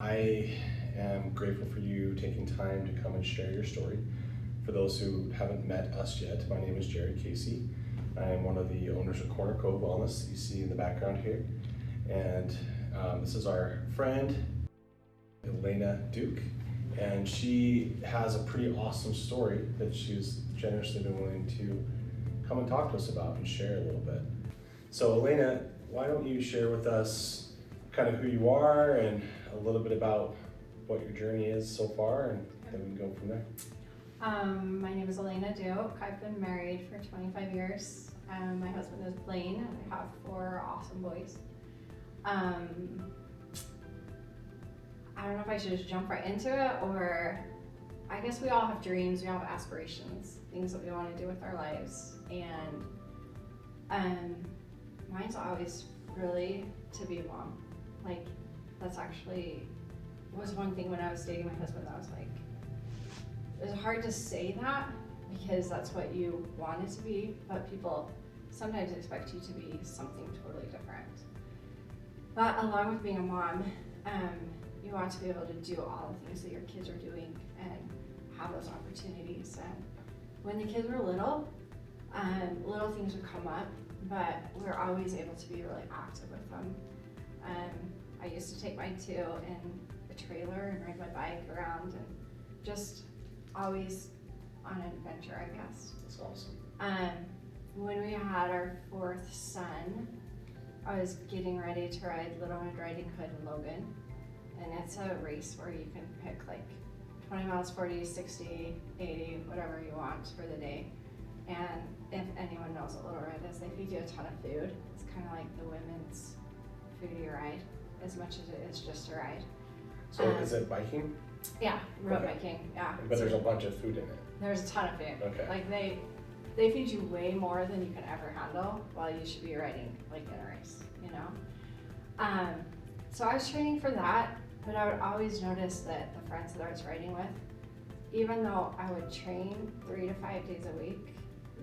I am grateful for you taking time to come and share your story. For those who haven't met us yet, my name is Jared Casey. I am one of the owners of Corner Cove Wellness, you see in the background here. And this is our friend, Elaina Duke. And she has a pretty awesome story that she's generously been willing to come and talk to us about and share a little bit. So Elaina, why don't you share with us kind of who you are and a little bit about what your journey is so far, and then we can go from there. My name is Elaina Duke. I've been married for 25 years. My husband is Blaine, and I have 4 awesome boys. I don't know if I should just jump right into it, or I guess we all have dreams, we all have aspirations, things that we want to do with our lives, and mine's always really to be a mom. Like, that's actually was one thing when I was dating my husband. I was like, it was hard to say that because that's what you want it to be, but people sometimes expect you to be something totally different. But along with being a mom, you want to be able to do all the things that your kids are doing and have those opportunities. And when the kids were little things would come up, but we're always able to be really active with them. I used to take mine too in a trailer and ride my bike around, and just always on an adventure, I guess. That's awesome. When we had our 4th son, I was getting ready to ride Little Red Riding Hood in Logan. And it's a race where you can pick like 20 miles, 40, 60, 80, whatever you want for the day. And if anyone knows what Little Red is, they feed you a ton of food. It's kind of like the women's foodie ride, as much as it is just a ride. So is it biking? Yeah, road biking, yeah. But there's a bunch of food in it. There's a ton of food. Okay. Like they feed you way more than you can ever handle while you should be riding like in a race, you know? So I was training for that, but I would always notice that the friends that I was riding with, even though I would train 3 to 5 days a week,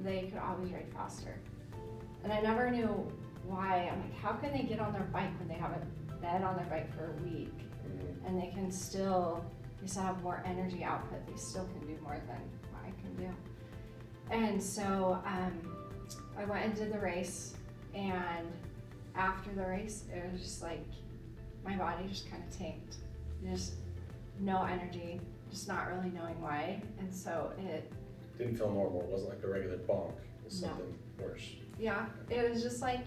they could always ride faster. And I never knew why. I'm like, how can they get on their bike when they haven't been on their bike for a week? And they still have more energy output. They still can do more than what I can do. And so I went and did the race, and after the race, it was just like, my body just kind of tanked. Just no energy, just not really knowing why. And so it didn't feel normal. It wasn't like a regular bonk. It was something worse. Yeah, it was just like,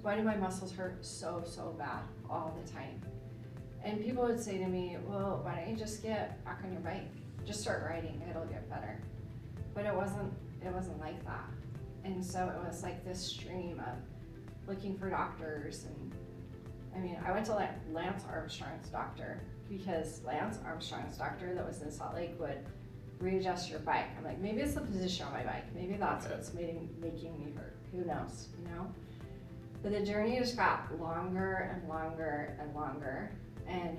why do my muscles hurt so bad all the time? And people would say to me, well, why don't you just get back on your bike? Just start riding, it'll get better. But it wasn't like that. And so it was like this stream of looking for doctors. And I mean, I went to Lance Armstrong's doctor, because Lance Armstrong's doctor that was in Salt Lake would readjust your bike. I'm like, maybe it's the position on my bike. Maybe that's what's making me hurt. Who knows, you know? But the journey just got longer and longer and longer. And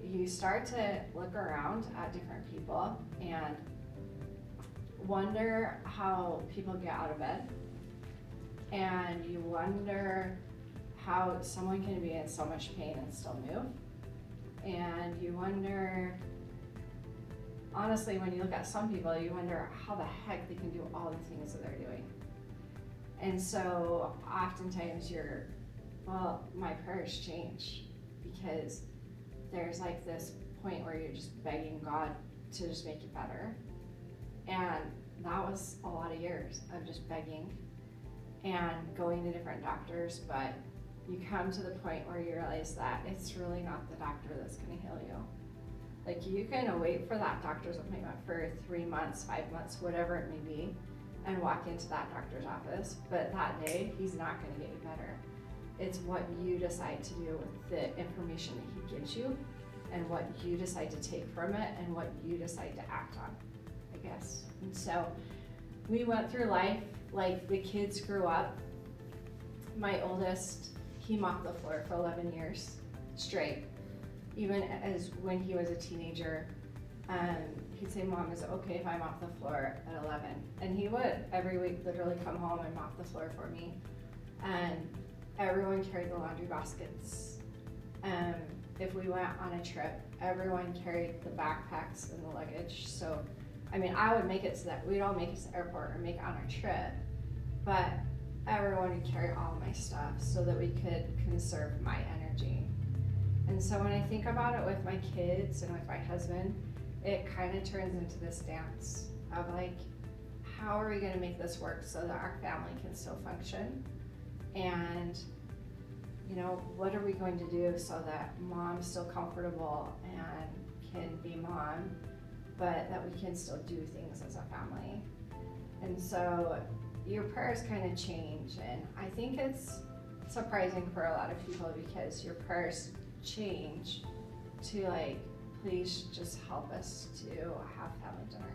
you start to look around at different people and wonder how people get out of bed. And you wonder how someone can be in so much pain and still move. And you wonder, honestly, when you look at some people, you wonder how the heck they can do all the things that they're doing. And so oftentimes my prayers change, because there's like this point where you're just begging God to just make it better. And that was a lot of years of just begging and going to different doctors, but you come to the point where you realize that it's really not the doctor that's going to heal you. Like, you can wait for that doctor's appointment for 3 months, 5 months, whatever it may be, and walk into that doctor's office, but that day, he's not going to get you better. It's what you decide to do with the information that he gives you, and what you decide to take from it, and what you decide to act on, I guess. And so we went through life, like the kids grew up. My oldest, he mopped the floor for 11 years straight. Even as when he was a teenager, he'd say, Mom, is it okay if I mop the floor at 11? And he would every week literally come home and mop the floor for me. And everyone carried the laundry baskets. if we went on a trip, everyone carried the backpacks and the luggage. So, I mean, I would make it so that we'd all make it to the airport or make it on our trip, but everyone would carry all my stuff so that we could conserve my energy. And so when I think about it with my kids and with my husband, it kind of turns into this dance of like, how are we going to make this work so that our family can still function? And, you know, what are we going to do so that mom's still comfortable and can be mom, but that we can still do things as a family? And so your prayers kind of change, and I think it's surprising for a lot of people because your prayers change to like, please just help us to have family dinner.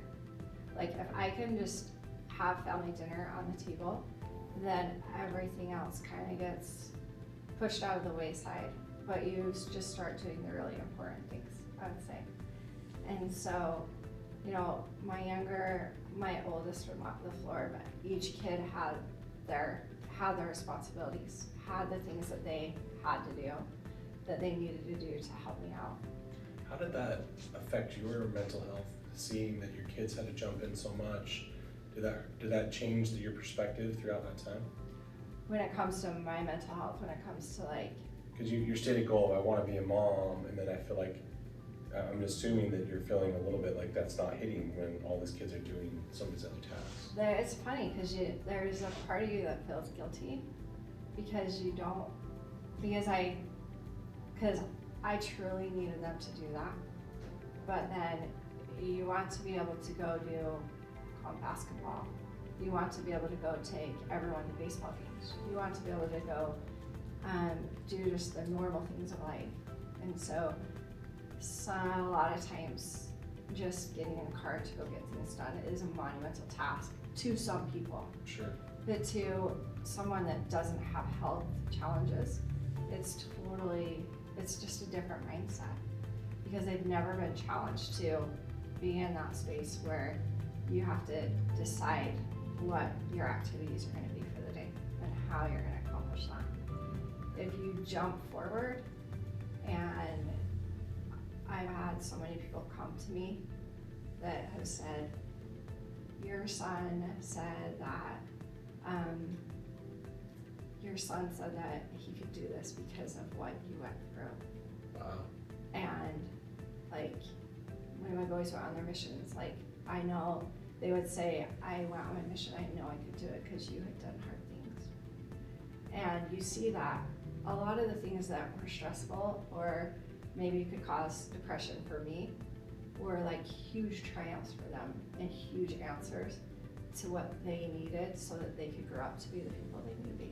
Like if I can just have family dinner on the table, then everything else kind of gets pushed out of the wayside, but you just start doing the really important things, I would say. And so, you know, my oldest would mop the floor, but each kid had their responsibilities, had the things that they had to do, that they needed to do to help me out. How did that affect your mental health, seeing that your kids had to jump in so much? Did that change your perspective throughout that time? When it comes to my mental health, when it comes to like... Because your stated goal, I want to be a mom, and then I feel like, I'm assuming that you're feeling a little bit like that's not hitting when all these kids are doing some of these other tasks. It's funny because there's a part of you that feels guilty because you don't, because I truly needed them to do that. But then you want to be able to go do basketball. You want to be able to go take everyone to baseball games. You want to be able to go do just the normal things of life. And so a lot of times just getting in a car to go get things done is a monumental task to some people. Sure. But to someone that doesn't have health challenges, it's just a different mindset because they've never been challenged to be in that space where you have to decide what your activities are going to be for the day and how you're going to accomplish that. If you jump forward, and I've had so many people come to me that have said, your son said that he could do this because of what you went through. Wow. And like when my boys went on their missions, like I know they would say, I went on my mission, I know I could do it because you had done hard things. And you see that a lot of the things that were stressful or maybe could cause depression for me were like huge triumphs for them and huge answers to what they needed so that they could grow up to be the people they need to be.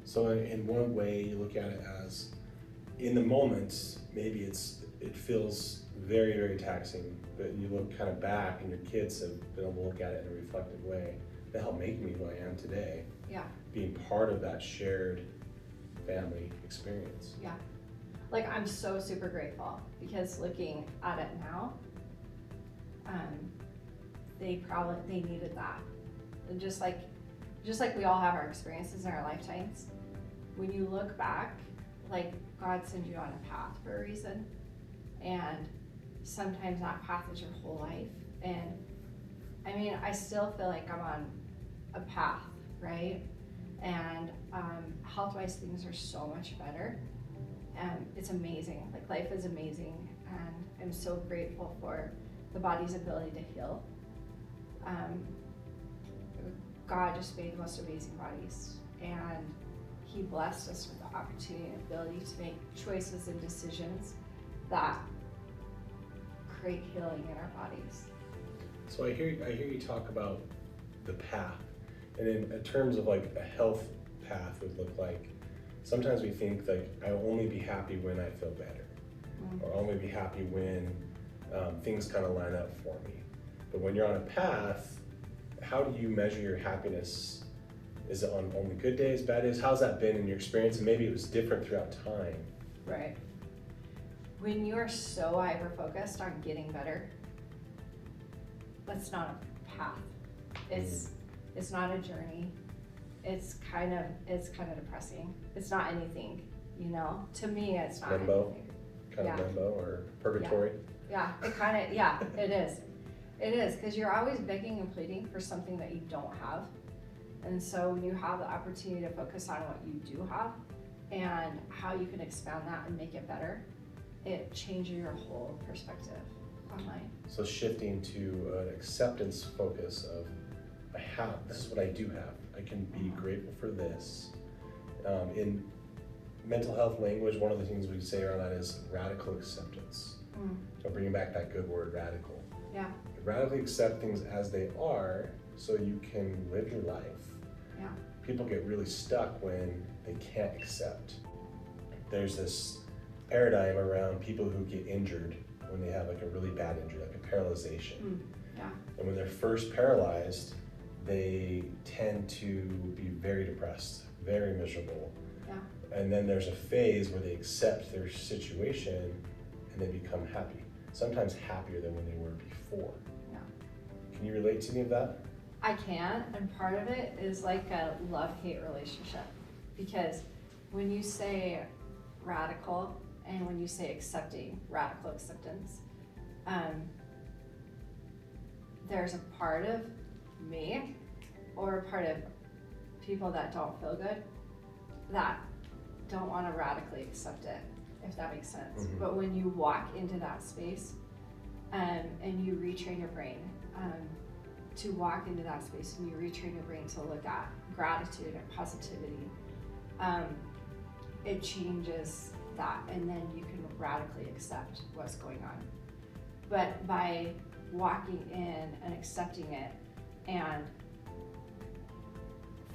So in one way, you look at it as, in the moment, maybe it feels very, very taxing, but you look kind of back and your kids have been able to look at it in a reflective way. They helped make me who I am today. Yeah. Being part of that shared family experience. Yeah. Like I'm so super grateful because looking at it now, they needed that. And just like we all have our experiences in our lifetimes, when you look back, like God sends you on a path for a reason. And sometimes that path is your whole life. And I mean, I still feel like I'm on a path, right? And health-wise, things are so much better. And it's amazing. Like life is amazing. And I'm so grateful for the body's ability to heal. God just made the most amazing bodies. And He blessed us with the opportunity and ability to make choices and decisions that create healing in our bodies. So I hear you talk about the path, and in terms of like a health path would look like, sometimes we think like I'll only be happy when I feel better, or I'll only be happy when things kind of line up for me. But when you're on a path, how do you measure your happiness? Is it on only good days, bad days? How's that been in your experience? And maybe it was different throughout time. Right. When you're so hyper-focused on getting better, that's not a path. It's not a journey. It's kind of depressing. It's not anything, you know? To me, it's not Limbo, anything. kind of limbo or purgatory. Yeah, it kind of, yeah, it is. It is, because you're always begging and pleading for something that you don't have. And so when you have the opportunity to focus on what you do have and how you can expand that and make it better, it changes your whole perspective on life. So shifting to an acceptance focus of, this is what I do have. I can be grateful for this. In mental health language, one of the things we say around that is radical acceptance. So bringing back that good word, radical. Yeah. Radically accept things as they are so you can live your life. Yeah. People get really stuck when they can't accept. There's this paradigm around people who get injured when they have like a really bad injury, like a paralyzation. Yeah. And when they're first paralyzed, they tend to be very depressed, very miserable. Yeah. And then there's a phase where they accept their situation and they become happy. Sometimes happier than when they were before. Yeah. Can you relate to any of that? I can, and part of it is like a love-hate relationship, because when you say radical and when you say accepting, radical acceptance, there's a part of me or a part of people that don't feel good that don't want to radically accept it, if that makes sense. Mm-hmm. But when you walk into that space and you retrain your brain to walk into that space and you retrain your brain to look at gratitude and positivity, it changes that, and then you can radically accept what's going on. But by walking in and accepting it and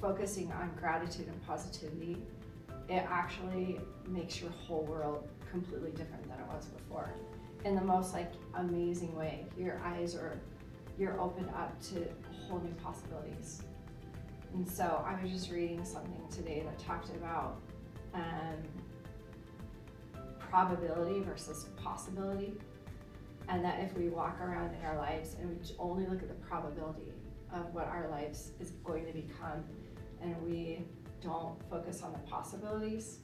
focusing on gratitude and positivity, it actually makes your whole world completely different than it was before. In the most like amazing way. You're opened up to whole new possibilities. And so I was just reading something today that talked about probability versus possibility, and that if we walk around in our lives and we only look at the probability of what our lives is going to become, and we don't focus on the possibilities,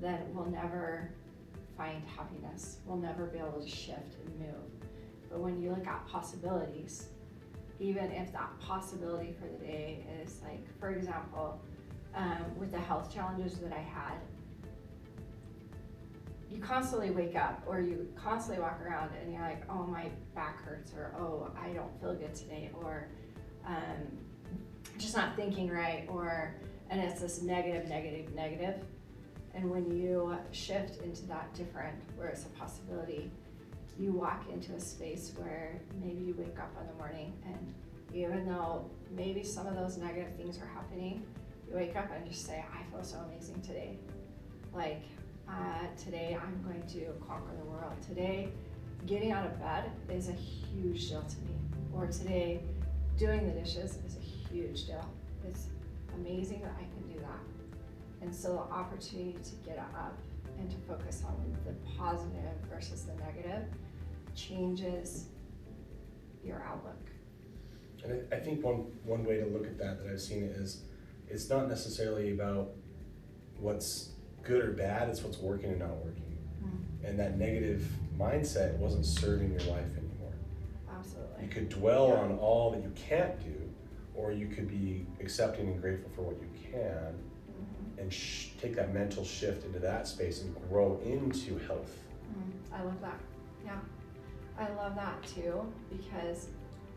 then we'll never find happiness. We'll never be able to shift and move. But when you look at possibilities, even if that possibility for the day is like, for example, with the health challenges that I had, you constantly wake up or you constantly walk around and you're like, oh, my back hurts, or oh, I don't feel good today, or just not thinking right, and it's this negative. And when you shift into that different, where it's a possibility, you walk into a space where maybe you wake up in the morning and even though maybe some of those negative things are happening, you wake up and just say, I feel so amazing today. Like, today I'm going to conquer the world. Today, getting out of bed is a huge deal to me. Or today, doing the dishes is a huge deal. It's amazing that I can do that. And so the opportunity to get up and to focus on the positive versus the negative changes your outlook. And I think one way to look at that I've seen it is, it's not necessarily about what's good or bad, it's what's working and not working. And that negative mindset wasn't serving your life anymore. Absolutely. You could dwell on all that you can't do, or you could be accepting and grateful for what you can, and take that mental shift into that space and grow into health. I love that. Yeah, I love that too, because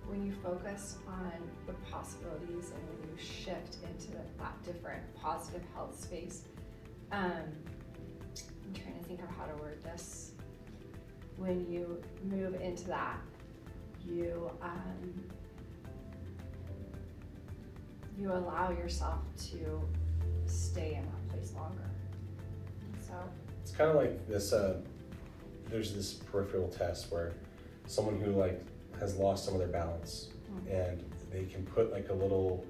when you focus on the possibilities and when you shift into that different positive health space, I'm trying to think of how to word this. When you move into that, you allow yourself to stay in that place longer. So it's kind of like this, there's this peripheral test where someone who like has lost some of their balance, and they can put like a little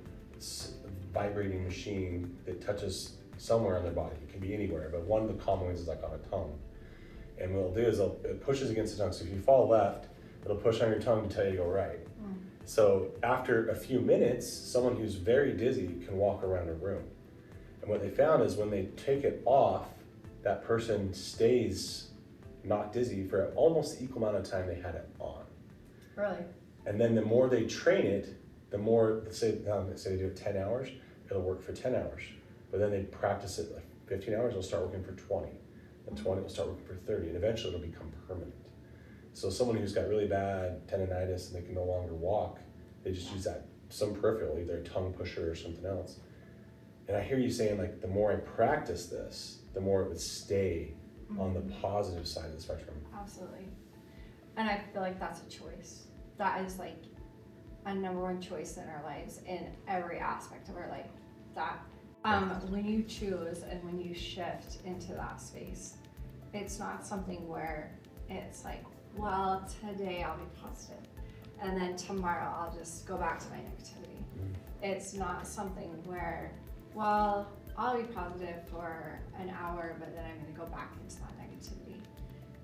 vibrating machine that touches somewhere on their body. It can be anywhere, but one of the common ways is like on a tongue. And what it'll do is it pushes against the tongue. So if you fall left, it'll push on your tongue to tell you to go right. So after a few minutes, someone who's very dizzy can walk around a room. And what they found is when they take it off, that person stays not dizzy for almost the equal amount of time they had it on. Really? And then the more they train it, the more, say they do it 10 hours, it'll work for 10 hours. But then they practice it like 15 hours, it'll start working for 20. And 20 will start working for 30, and eventually it'll become permanent. So someone who's got really bad tendonitis and they can no longer walk, they just use that, some peripheral, either a tongue pusher or something else. And I hear you saying, like, the more I practice this, the more it would stay on the positive side of the spectrum. Absolutely. And I feel like that's a choice. That is like a number one choice in our lives, in every aspect of our life. That when you choose and when you shift into that space, it's not something where it's like, well, today I'll be positive and then tomorrow I'll just go back to my negativity. It's not something where, well, I'll be positive for an hour, but then I'm going to go back into that negativity.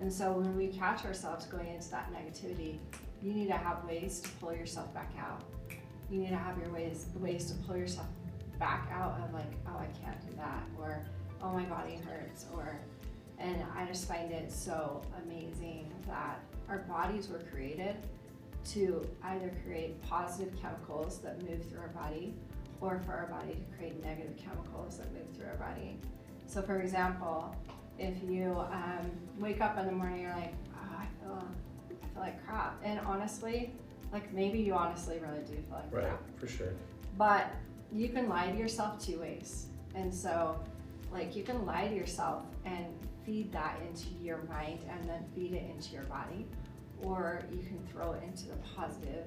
And so when we catch ourselves going into that negativity, you need to have ways to pull yourself back out. You need to have your ways to pull yourself back out of, like, oh, I can't do that, or oh, my body hurts, and I just find it so amazing that our bodies were created to either create positive chemicals that move through our body, or for our body to create negative chemicals that move through our body. So for example, if you wake up in the morning, you're like, oh, I feel like crap. And honestly, like, maybe you honestly really do feel like crap. Right, for sure. But you can lie to yourself two ways. And so, like, you can lie to yourself and feed that into your mind and then feed it into your body, or you can throw it into the positive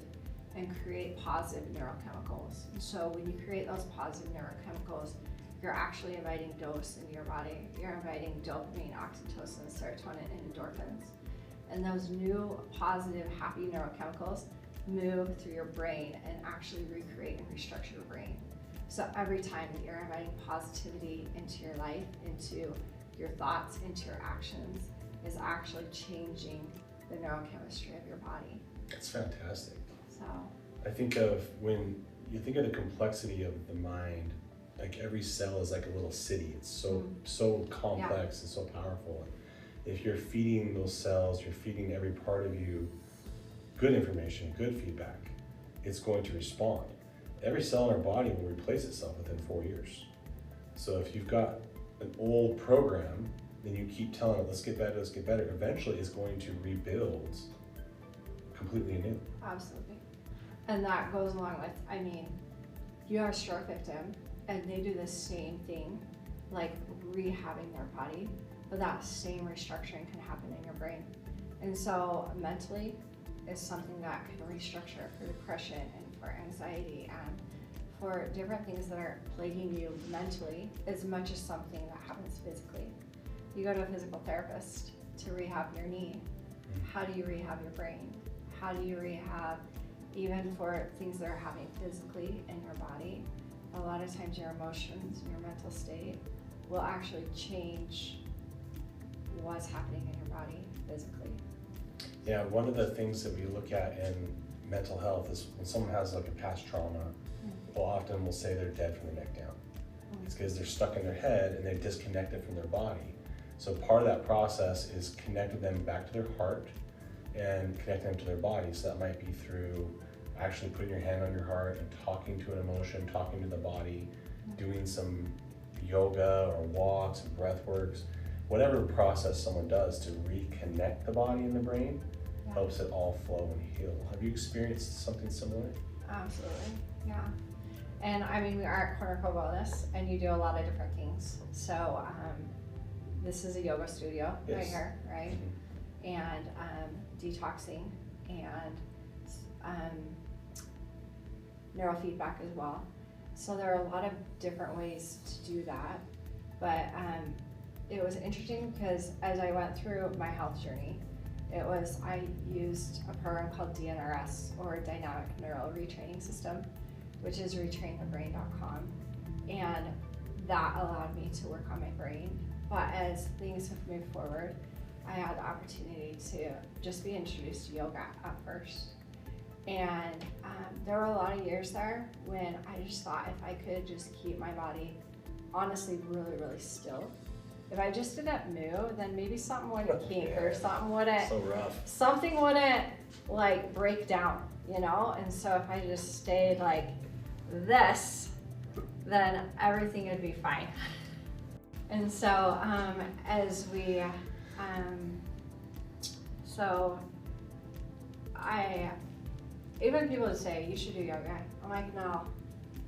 and create positive neurochemicals. And so when you create those positive neurochemicals, you're actually inviting dose into your body. You're inviting dopamine, oxytocin, serotonin, and endorphins. And those new positive, happy neurochemicals move through your brain and actually recreate and restructure your brain. So every time that you're inviting positivity into your life, into your thoughts, into your actions, is actually changing the neurochemistry of your body. That's fantastic. So I think of, when you think of the complexity of the mind, like, every cell is like a little city. It's so complex and so powerful. If you're feeding those cells, you're feeding every part of you good information, good feedback, it's going to respond. Every cell in our body will replace itself within 4 years. So if you've got an old program, then you keep telling it, let's get better, eventually it's going to rebuild completely anew. absolutely. And that goes along with, I mean, you are a stroke victim and they do the same thing, like rehabbing their body, but that same restructuring can happen in your brain. And so mentally is something that can restructure for depression and for anxiety and for different things that are plaguing you mentally, as much as something that happens physically. You go to a physical therapist to rehab your knee. How do you rehab your brain? How do you rehab even for things that are happening physically in your body? A lot of times your emotions and your mental state will actually change what's happening in your body physically. Yeah, one of the things that we look at in mental health is when someone has like a past trauma, often we'll say they're dead from the neck down. It's because they're stuck in their head and they're disconnected from their body. So part of that process is connecting them back to their heart and connecting them to their body. So that might be through actually putting your hand on your heart and talking to an emotion, talking to the body, doing some yoga or walks and breath works. Whatever process someone does to reconnect the body and the brain helps it all flow and heal. Have you experienced something similar? Absolutely, yeah. And I mean, we are at Corner Cove Wellness and you do a lot of different things. So this is a yoga studio right here, right? And detoxing and neurofeedback as well. So there are a lot of different ways to do that. But it was interesting because as I went through my health journey, I used a program called DNRS, or Dynamic Neural Retraining System, which is retrainthebrain.com. And that allowed me to work on my brain. But as things have moved forward, I had the opportunity to just be introduced to yoga at first. And there were a lot of years there when I just thought if I could just keep my body honestly really, really still, If I just didn't move, then maybe something wouldn't kink or something wouldn't, So rough. something wouldn't like break down, you know? And so if I just stayed like this, then everything would be fine. And so as we, so even people would say, you should do yoga. I'm like, no,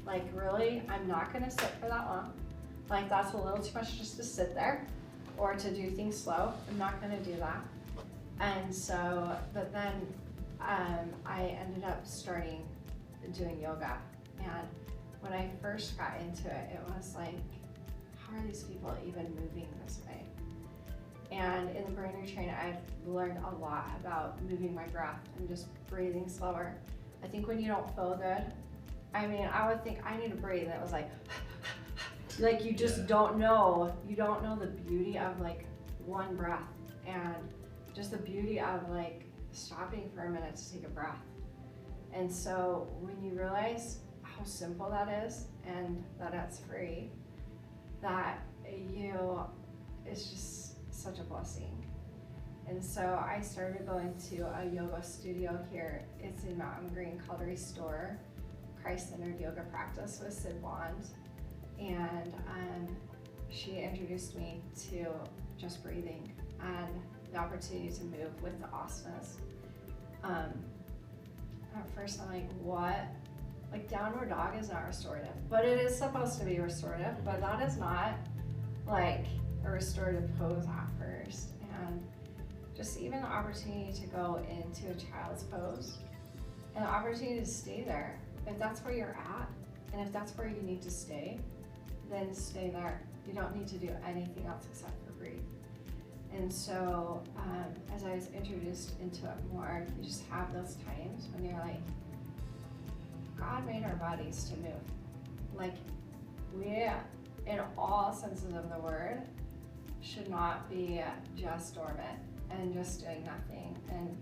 like really, I'm not gonna sit for that long. Like that's a little too much just to sit there or to do things slow. I'm not gonna do that. And so, but then I ended up starting doing yoga. And when I first got into it, it was like, how are these people even moving this way? And in the brain retrain, I've learned a lot about moving my breath and just breathing slower. I think when you don't feel good, I mean, I would think I need to breathe. And it was like you just don't know. You don't know the beauty of like one breath and just the beauty of like stopping for a minute to take a breath. And so when you realize how simple that is and that it's free, that it's just such a blessing. And so I started going to a yoga studio here. It's in Mountain Green called Restore, Christ-centered yoga practice with Sid Bond. And she introduced me to just breathing and the opportunity to move with the asanas. At first I'm like, what? Like downward dog is not restorative, but it is supposed to be restorative, but that is not like a restorative pose at first. And just even the opportunity to go into a child's pose and the opportunity to stay there. If that's where you're at, and if that's where you need to stay, then stay there. You don't need to do anything else except for breathe. And so as I was introduced into it more, you just have those times when you're like, God made our bodies to move. Like we, in all senses of the word, should not be just dormant and just doing nothing. And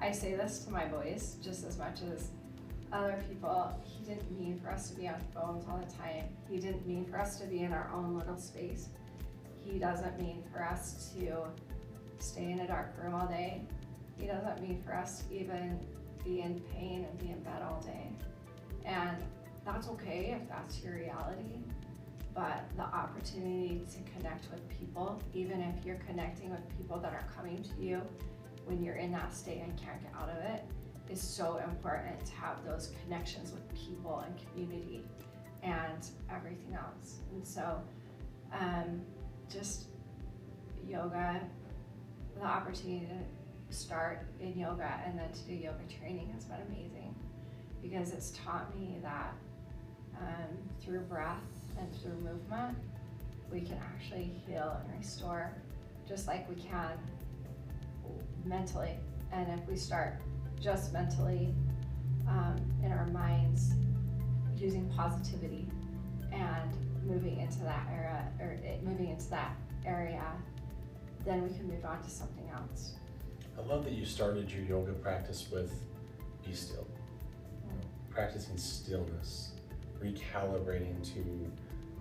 I say this to my boys just as much as other people. He didn't mean for us to be on phones all the time. He didn't mean for us to be in our own little space. He doesn't mean for us to stay in a dark room all day. He doesn't mean for us to even be in pain and be in bed all day. And that's okay if that's your reality, but the opportunity to connect with people, even if you're connecting with people that are coming to you when you're in that state and can't get out of it, is so important to have those connections with people and community and everything else. And so just yoga, the opportunity to start in yoga and then to do yoga training has been amazing, because it's taught me that through breath and through movement, we can actually heal and restore just like we can mentally. And if we start just mentally in our minds using positivity and moving into that area, then we can move on to something else. I love that you started your yoga practice with be still. Practicing stillness, recalibrating to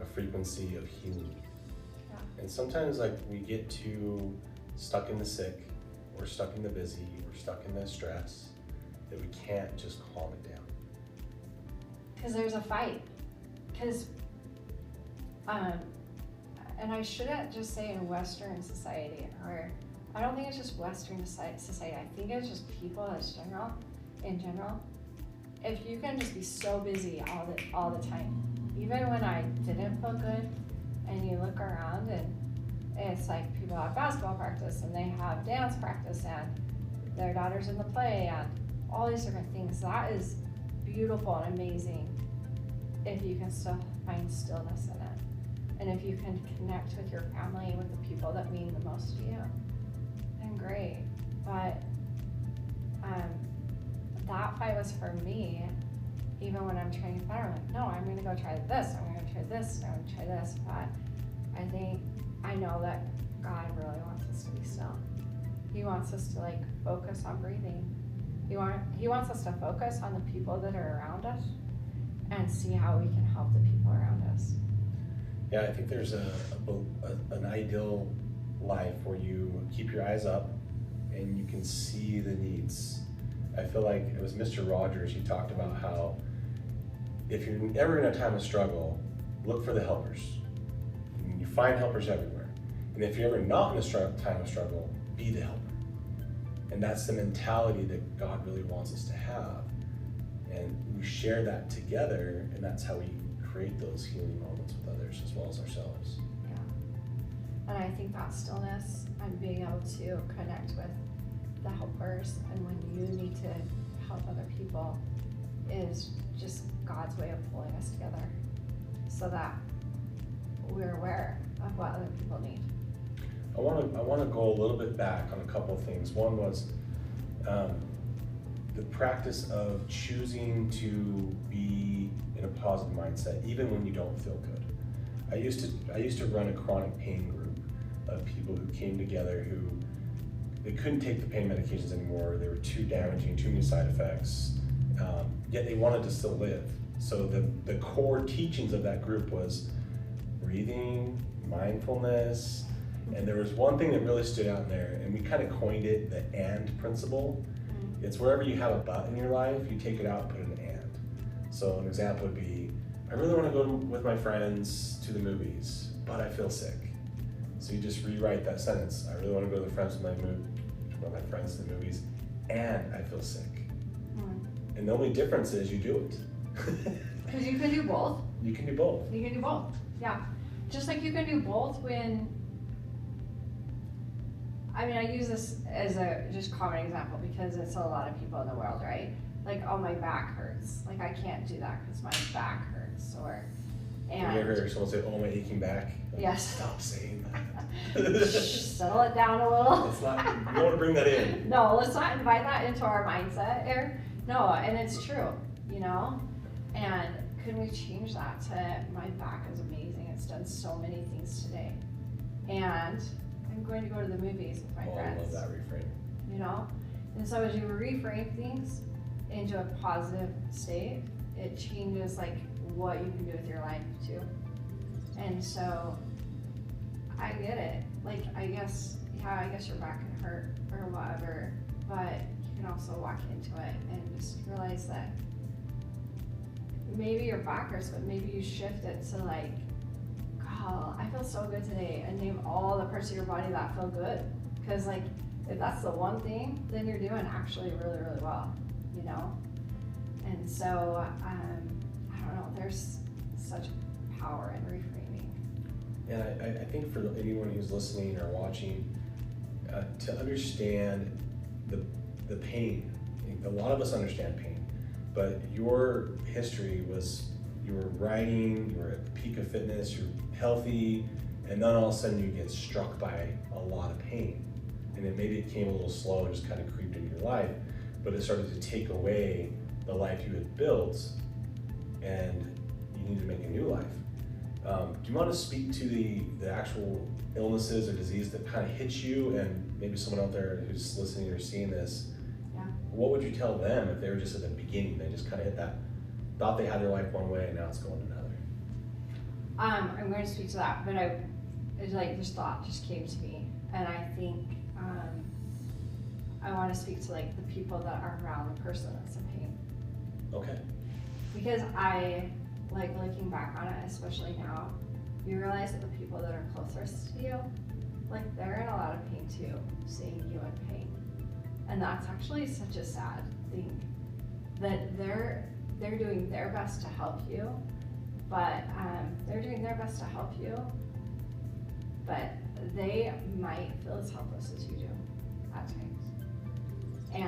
a frequency of healing. Yeah. And sometimes like we get too stuck in the sick, we're stuck in the busy, we're stuck in the stress, that we can't just calm it down. Because there's a fight. Because, and I shouldn't just say in Western society, or I don't think it's just Western society, I think it's just people in general. If you can just be so busy all the time, even when I didn't feel good, and you look around and it's like people have basketball practice and they have dance practice and their daughter's in the play and all these different things. That is beautiful and amazing if you can still find stillness in it. And if you can connect with your family, with the people that mean the most to you, then great. But that fight was for me, even when I'm training better, I'm like, no, I'm gonna go try this, I'm gonna try this, I'm gonna try this. But I know that God really wants us to be still. He wants us to like focus on breathing. He wants us to focus on the people that are around us and see how we can help the people around us. Yeah, I think there's an ideal life where you keep your eyes up and you can see the needs. I feel like it was Mr. Rogers, he talked about how if you're ever in a time of struggle, look for the helpers. And you find helpers everywhere. And if you're ever not in a time of struggle, be the helper. And that's the mentality that God really wants us to have. And we share that together, and that's how we create those healing moments with others as well as ourselves. Yeah. And I think that stillness and being able to connect with the helpers and when you need to help other people is just God's way of pulling us together so that we're aware of what other people need. I want to go a little bit back on a couple of things. One was the practice of choosing to be in a positive mindset, even when you don't feel good. I used to run a chronic pain group of people who came together who they couldn't take the pain medications anymore. They were too damaging, too many side effects, yet they wanted to still live. So the core teachings of that group was breathing, mindfulness, and there was one thing that really stood out in there, and we kind of coined it the and principle. It's wherever you have a but in your life, you take it out and put an and. So an example would be, I really want to go with my friends to the movies, but I feel sick. So you just rewrite that sentence. I really want to go with my friends to the movies, and I feel sick. And the only difference is you do it. Because you can do both. You can do both. You can do both, yeah. Just like you can do both when, I mean, I use this as a just common example because it's a lot of people in the world, right? Like, oh, my back hurts. Like, I can't do that because my back hurts, or, and. Have you ever heard someone say, oh, my aching back? Yes. Stop saying that. Settle it down a little. You don't want to bring that in. No, let's not invite that into our mindset here. No, and it's true, you know? And could we change that to, my back is amazing, it's done so many things today. And I'm going to go to the movies with my friends. I love that reframe. You know? And so as you reframe things into a positive state, it changes like what you can do with your life too. And so I get it. Like, I guess your back can hurt or whatever, but you can also walk into it and just realize that maybe your back hurts, but maybe you shift it to like, oh, I feel so good today, and name all the parts of your body that feel good. Because like, if that's the one thing, then you're doing actually really, really well, you know? And so, I don't know, there's such power in reframing. And I think for anyone who's listening or watching, to understand the pain, a lot of us understand pain, but your history was you were riding, you were at the peak of fitness, you're healthy, and then all of a sudden you get struck by a lot of pain. And then maybe it came a little slow and just kind of creeped into your life, but it started to take away the life you had built, and you need to make a new life. Do you want to speak to the actual illnesses or disease that kind of hit you, and maybe someone out there who's listening or seeing this, Yeah. what would you tell them if they were just at the beginning, they just kind of hit that, thought they had their life one way and now it's going another? I'm going to speak to that, but it's like this thought just came to me, and I think I want to speak to like the people that are around the person that's in pain. Okay. Because I like looking back on it, especially now, you realize that the people that are closest to you, like they're in a lot of pain too, seeing you in pain. And that's actually such a sad thing, that they're doing their best to help you, but they're doing their best to help you, but they might feel as helpless as you do at times. And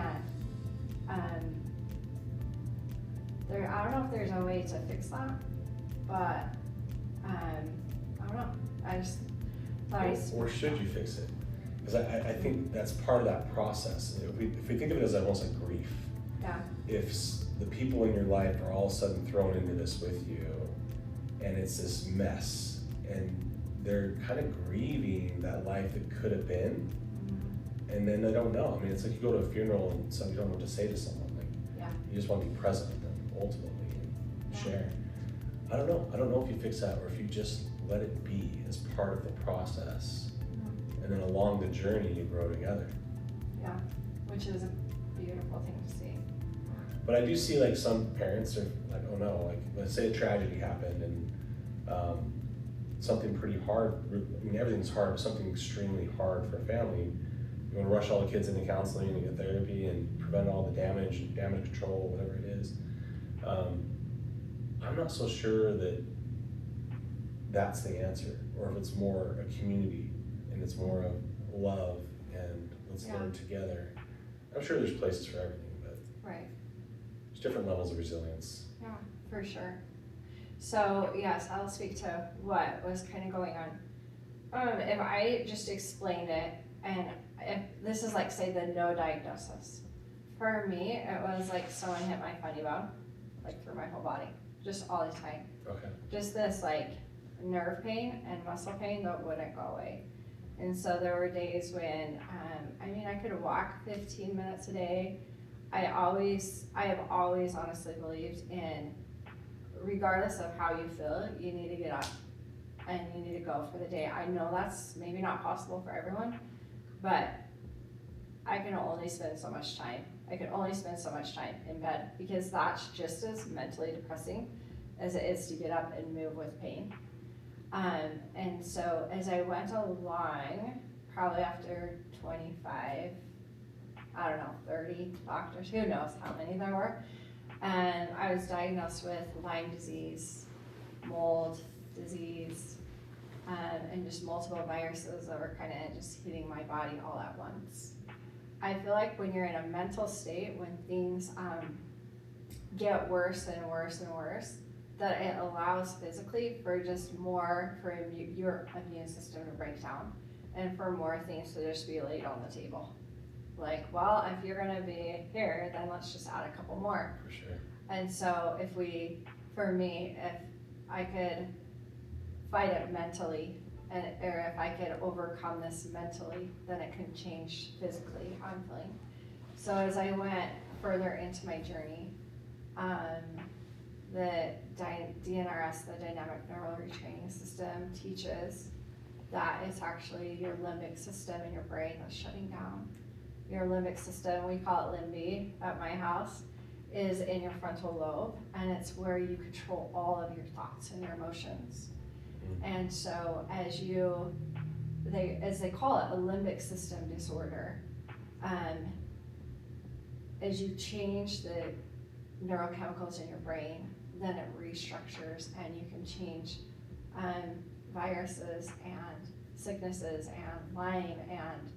I don't know if there's a way to fix that, but I don't know. I just thought Or should you fix it? Because I think that's part of that process. If we think of it as almost like grief, yeah, if the people in your life are all of a sudden thrown into this with you, and it's this mess, and they're kind of grieving that life that could have been, and then they don't know. I mean, it's like you go to a funeral and you don't know what to say to someone. Like, yeah, you just want to be present with them ultimately and share. I don't know if you fix that or if you just let it be as part of the process. Mm-hmm. And then along the journey, you grow together. Yeah, which is a beautiful thing to see. But I do see like some parents are like, oh no, like let's say a tragedy happened and something pretty hard, I mean everything's hard, but something extremely hard for a family. You want to rush all the kids into counseling and get therapy and prevent all the damage control, whatever it is. I'm not so sure that that's the answer, or if it's more a community and it's more of love and let's learn together. I'm sure there's places for everything, but right. there's different levels of resilience. Yeah, for sure. So yes, I'll speak to what was kind of going on. If I just explained it, and if this is like say the no diagnosis. For me, it was like someone hit my funny bone, like through my whole body, just all the time. Okay. Just this like nerve pain and muscle pain that wouldn't go away. And so there were days when, I could walk 15 minutes a day. I have always honestly believed in, regardless of how you feel, you need to get up and you need to go for the day. I know that's maybe not possible for everyone, but I can only spend so much time. I can only spend so much time in bed because that's just as mentally depressing as it is to get up and move with pain. And so as I went along, probably after 25, 30 doctors, who knows how many there were, and I was diagnosed with Lyme disease, mold disease, and just multiple viruses that were kind of just hitting my body all at once. I feel like when you're in a mental state, when things get worse and worse and worse, that it allows physically for just more for your immune system to break down and for more things to just be laid on the table. Like, well, if you're gonna be here, then let's just add a couple more. For sure. And so if I could fight it mentally, or if I could overcome this mentally, then it can change physically how I'm feeling. So as I went further into my journey, the DNRS, the Dynamic Neural Retraining System, teaches that it's actually your limbic system in your brain that's shutting down. Your limbic system, we call it limby at my house, is in your frontal lobe, and it's where you control all of your thoughts and your emotions. And so as they call it a limbic system disorder, as you change the neurochemicals in your brain, then it restructures and you can change viruses and sicknesses and Lyme and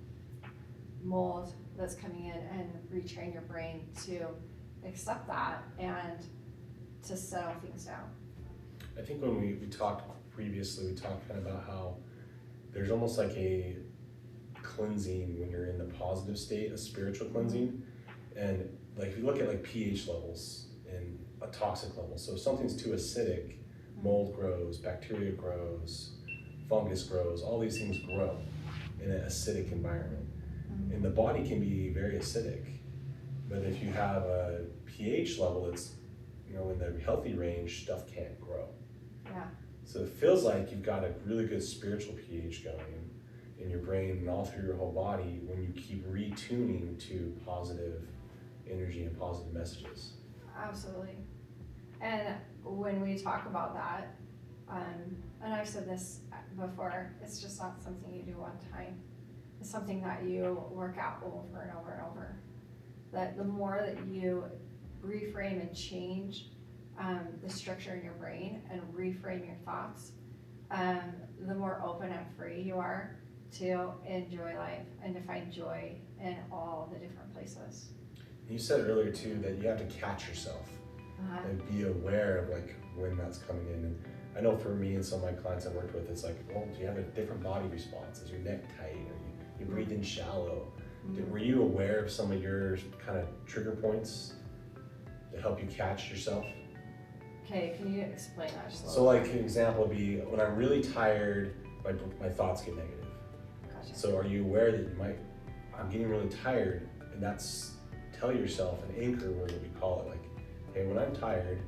mold that's coming in and retrain your brain to accept that and to settle things down. I think when we talked previously, we talked kind of about how there's almost like a cleansing when you're in the positive state, a spiritual cleansing. And like if you look at like pH levels and a toxic level, so if something's too acidic, mold grows, bacteria grows, fungus grows, all these things grow in an acidic environment. And the body can be very acidic, but if you have a pH level that's, in the healthy range, stuff can't grow. Yeah. So it feels like you've got a really good spiritual pH going in your brain and all through your whole body when you keep retuning to positive energy and positive messages. Absolutely. And when we talk about that, and I've said this before, it's just not something you do one time. It's something that you work out over and over and over. That the more that you reframe and change the structure in your brain and reframe your thoughts, the more open and free you are to enjoy life and to find joy in all the different places. You said earlier too that you have to catch yourself and be aware of like when that's coming in. And I know for me and some of my clients I've worked with, it's like, well, do you have a different body response? Is your neck tight? Or you breathe in shallow? Were you aware of some of your kind of trigger points to help you catch yourself? Okay, can you explain that just a So little like an example would be when I'm really tired, my thoughts get negative. Gotcha. So are you aware that I'm getting really tired, and tell yourself an anchor word that we call it, like, hey, when I'm tired,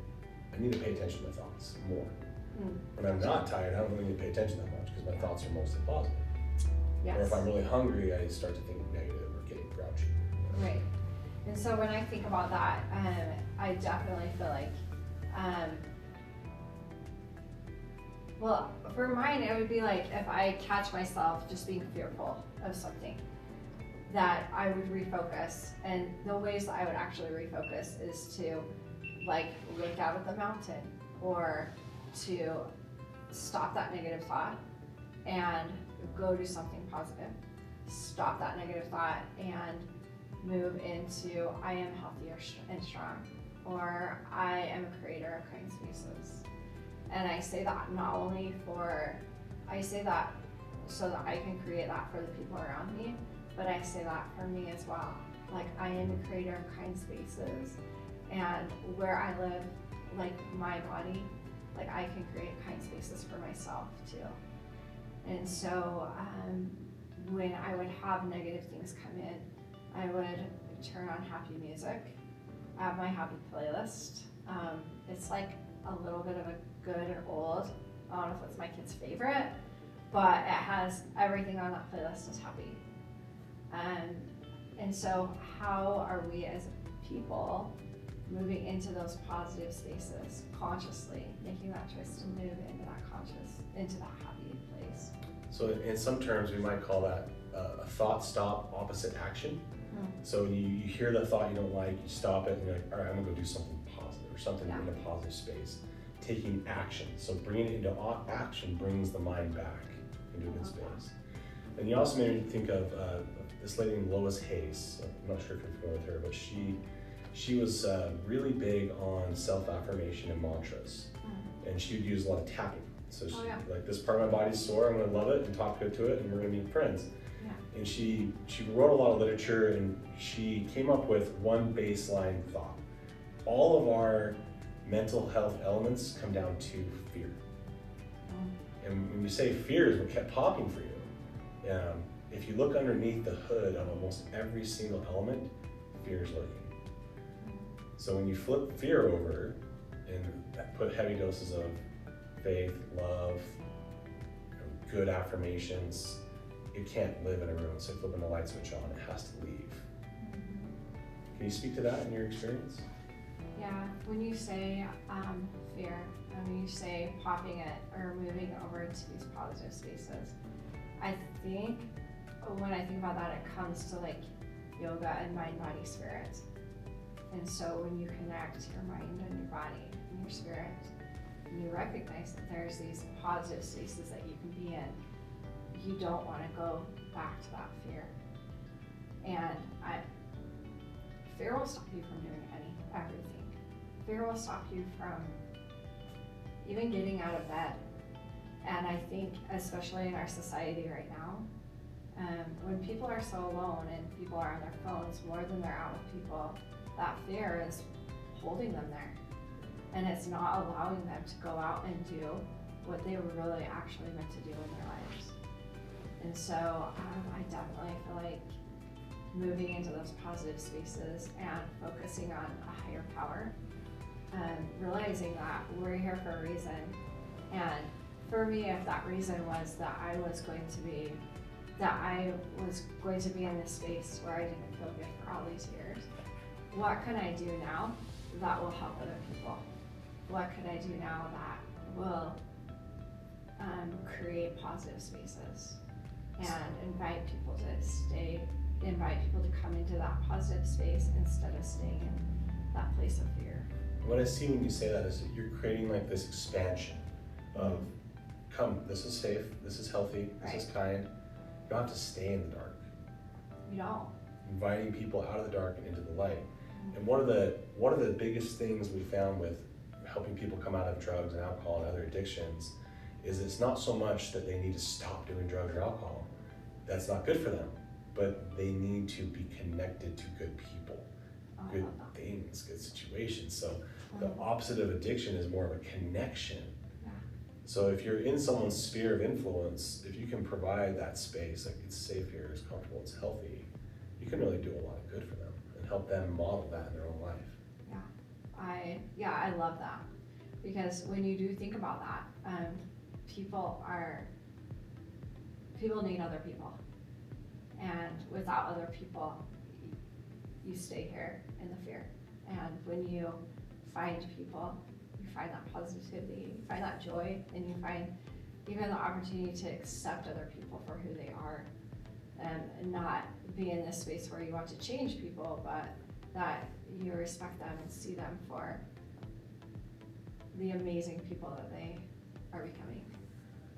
I need to pay attention to my thoughts more. When I'm not tired, I don't really need to pay attention that much because my thoughts are mostly positive. Yes. Or if I'm really hungry, I start to think negative or getting grouchy. Right. And so when I think about that, I definitely feel like, well, for mine, it would be like if I catch myself just being fearful of something, that I would refocus. And the ways that I would actually refocus is to like look out at the mountain, or to stop that negative thought and go do something positive. Stop that negative thought and move into I am healthier and strong, or I am a creator of kind spaces. And I say that not only I say that so that I can create that for the people around me, but I say that for me as well. Like, I am a creator of kind spaces, and where I live, like my body, like I can create kind spaces for myself too. And so when I would have negative things come in, I would turn on happy music. I have my happy playlist. It's like a little bit of a good or old, I don't know if it's my kid's favorite, but it has everything on that playlist is happy. And so how are we as people moving into those positive spaces consciously, making that choice to move into that happy place? So in some terms, we might call that a thought stop opposite action. So you hear the thought you don't like, you stop it, and you're like, all right, I'm gonna go do something positive or something in a positive space. Taking action. So bringing it into action brings the mind back into a good space. And you also made me think of this lady named Lois Hayes. I'm not sure if you're familiar with her, but she was really big on self-affirmation and mantras. And she would use a lot of tapping. So she, like, this part of my body's sore, I'm gonna love it and talk to it, and we're gonna be friends. And she wrote a lot of literature, and she came up with one baseline thought. All of our mental health elements come down to fear. And when you say fear is what kept popping for you, if you look underneath the hood of almost every single element, fear is lurking. So when you flip fear over and put heavy doses of faith, love, good affirmations, it can't live in a room. So flipping the light switch on, it has to leave. Can you speak to that in your experience? Yeah, when you say fear, and when you say popping it or moving over to these positive spaces, I think when I think about that, it comes to like yoga and mind, body, spirit. And so when you connect your mind and your body and your spirit, and you recognize that there's these positive spaces that you can be in, you don't want to go back to that fear. And fear will stop you from doing everything. Fear will stop you from even getting out of bed. And I think, especially in our society right now, when people are so alone and people are on their phones more than they're out with people, that fear is holding them there. And it's not allowing them to go out and do what they were really actually meant to do in their lives. And so I definitely feel like moving into those positive spaces and focusing on a higher power, realizing that we're here for a reason. And for me, if that reason was that I was going to be in this space where I didn't feel good for all these years, what can I do now that will help other people? What could I do now that will create positive spaces and invite people to come into that positive space instead of staying in that place of fear? What I see when you say that is that you're creating like this expansion of, come, this is safe, this is healthy, this is kind. You don't have to stay in the dark. You don't. Inviting people out of the dark and into the light. And one of the biggest things we found with helping people come out of drugs and alcohol and other addictions is it's not so much that they need to stop doing drugs or alcohol. That's not good for them, but they need to be connected to good people, good things, good situations. So the opposite of addiction is more of a connection. So if you're in someone's sphere of influence, if you can provide that space, like it's safe here, it's comfortable, it's healthy, you can really do a lot of good for them and help them model that in their own life. I love that. Because when you do think about that, people need other people. And without other people, you stay here in the fear. And when you find people, you find that positivity, you find that joy, and you find even the opportunity to accept other people for who they are, and not be in this space where you want to change people, but that you respect them and see them for the amazing people that they are becoming.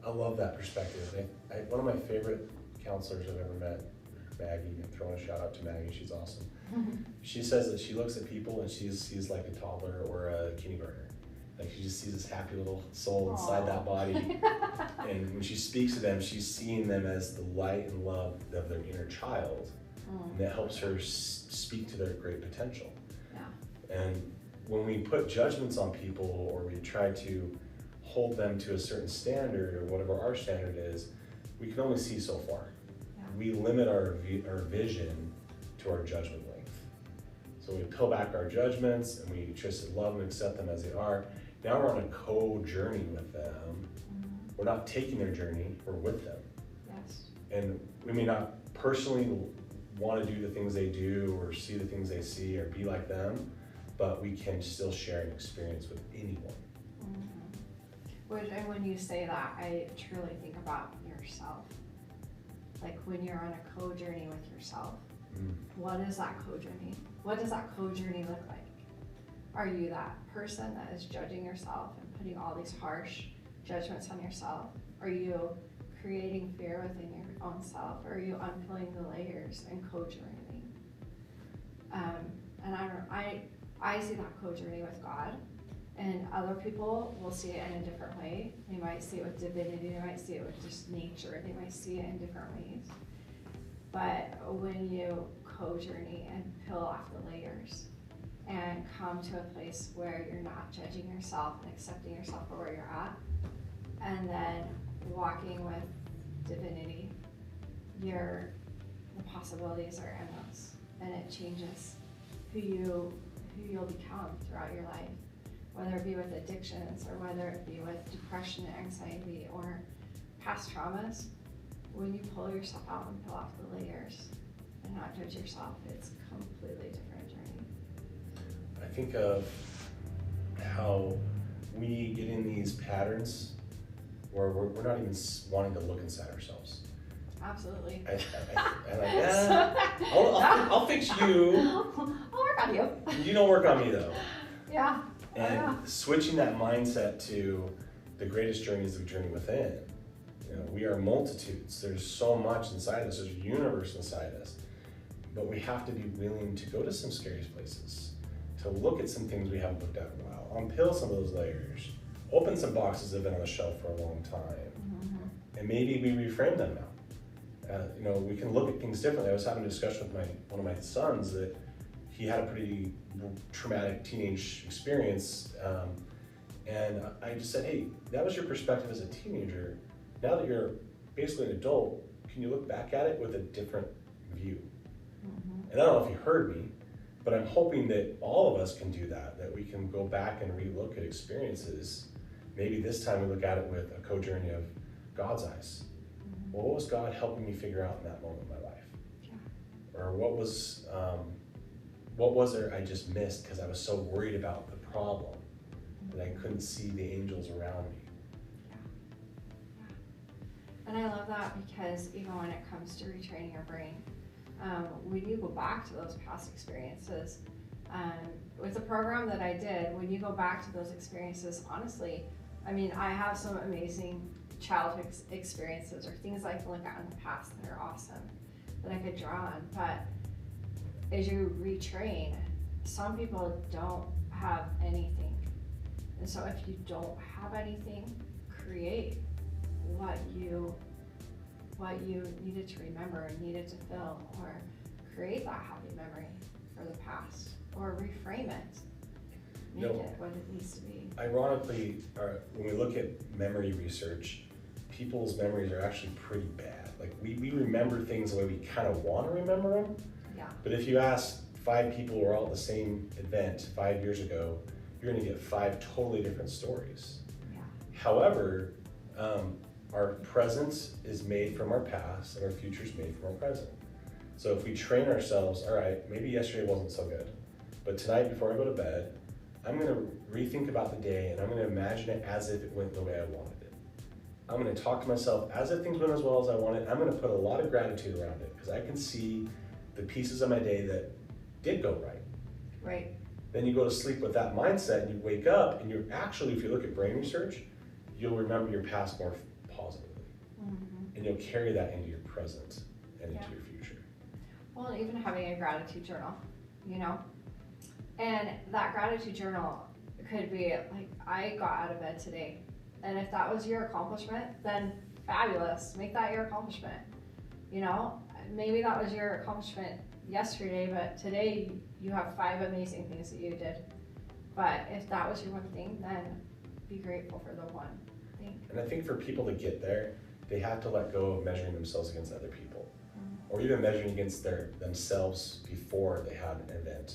I love that perspective. One of my favorite counselors I've ever met, Maggie, I'm throwing a shout out to Maggie, she's awesome. She says that she looks at people and she sees like a toddler or a kindergartner. Like she just sees this happy little soul inside that body. And when she speaks to them, she's seeing them as the light and love of their inner child. And that helps her speak to their great potential. Yeah. And when we put judgments on people, or we try to hold them to a certain standard, or whatever our standard is, we can only see so far. Yeah. We limit our vision to our judgment length. So we peel back our judgments and we just love and accept them as they are. Now we're on a co-journey with them. We're not taking their journey, we're with them. Yes. And we may not personally want to do the things they do or see the things they see or be like them, but we can still share an experience with anyone. And when you say that, I truly think about yourself. Like when you're on a co-journey with yourself, what is that co-journey? What does that co-journey look like? Are you that person that is judging yourself and putting all these harsh judgments on yourself? Are you creating fear within your own self? Or are you unpeeling the layers and co-journeying? And I see that co-journey with God, and other people will see it in a different way. They might see it with divinity, they might see it with just nature, they might see it in different ways. But when you co-journey and peel off the layers and come to a place where you're not judging yourself and accepting yourself for where you're at, and then walking with divinity, the possibilities are endless, and it changes who you'll become throughout your life, whether it be with addictions or whether it be with depression and anxiety or past traumas. When you pull yourself out and peel off the layers and not judge yourself, it's a completely different journey. I think of how we get in these patterns where we're not even wanting to look inside ourselves. Absolutely. I'll fix you. I'll work on you. You don't work on me though. Yeah. And switching that mindset to the greatest journey is the journey within. You know, we are multitudes. There's so much inside us. There's a universe inside us. But we have to be willing to go to some scary places, to look at some things we haven't looked at in a while, unpeel some of those layers, open some boxes that have been on the shelf for a long time, and maybe we reframe them now. We can look at things differently. I was having a discussion with one of my sons that he had a pretty traumatic teenage experience, and I just said, hey, that was your perspective as a teenager. Now that you're basically an adult, can you look back at it with a different view? And I don't know if you heard me, but I'm hoping that all of us can do that we can go back and relook at experiences. Maybe this time we look at it with a co-journey of God's eyes. Well, what was God helping me figure out in that moment in my life? Yeah. Or what was there I just missed because I was so worried about the problem that I couldn't see the angels around me? Yeah. And I love that because even when it comes to retraining your brain, when you go back to those past experiences, with the program that I did, when you go back to those experiences, honestly, I mean, I have some amazing childhood experiences or things I can look at in the past that are awesome that I could draw on. But as you retrain, some people don't have anything. And so if you don't have anything, create what you needed to remember and needed to feel, or create that happy memory for the past, or reframe it, make it what it needs to be. Ironically, when we look at memory research, people's memories are actually pretty bad. Like we remember things the way we kind of want to remember them. Yeah. But if you ask 5 people who were all at the same event 5 years ago, you're gonna get 5 totally different stories. Yeah. However, our present is made from our past and our future is made from our present. So if we train ourselves, all right, maybe yesterday wasn't so good, but tonight before I go to bed, I'm gonna rethink about the day and I'm gonna imagine it as if it went the way I wanted it. I'm gonna talk to myself as if things went as well as I wanted. I'm gonna put a lot of gratitude around it because I can see the pieces of my day that did go right. Right. Then you go to sleep with that mindset and you wake up and you're actually, if you look at brain research, you'll remember your past more positively. Mm-hmm. And you'll carry that into your present and into Yeah. your future. Well, and even having a gratitude journal, you know? And that gratitude journal could be like, I got out of bed today. And if that was your accomplishment, then fabulous. Make that your accomplishment. You know, maybe that was your accomplishment yesterday, but today you have 5 amazing things that you did. But if that was your one thing, then be grateful for the one thing. And I think for people to get there, they have to let go of measuring themselves against other people, or even measuring against themselves before they had an event.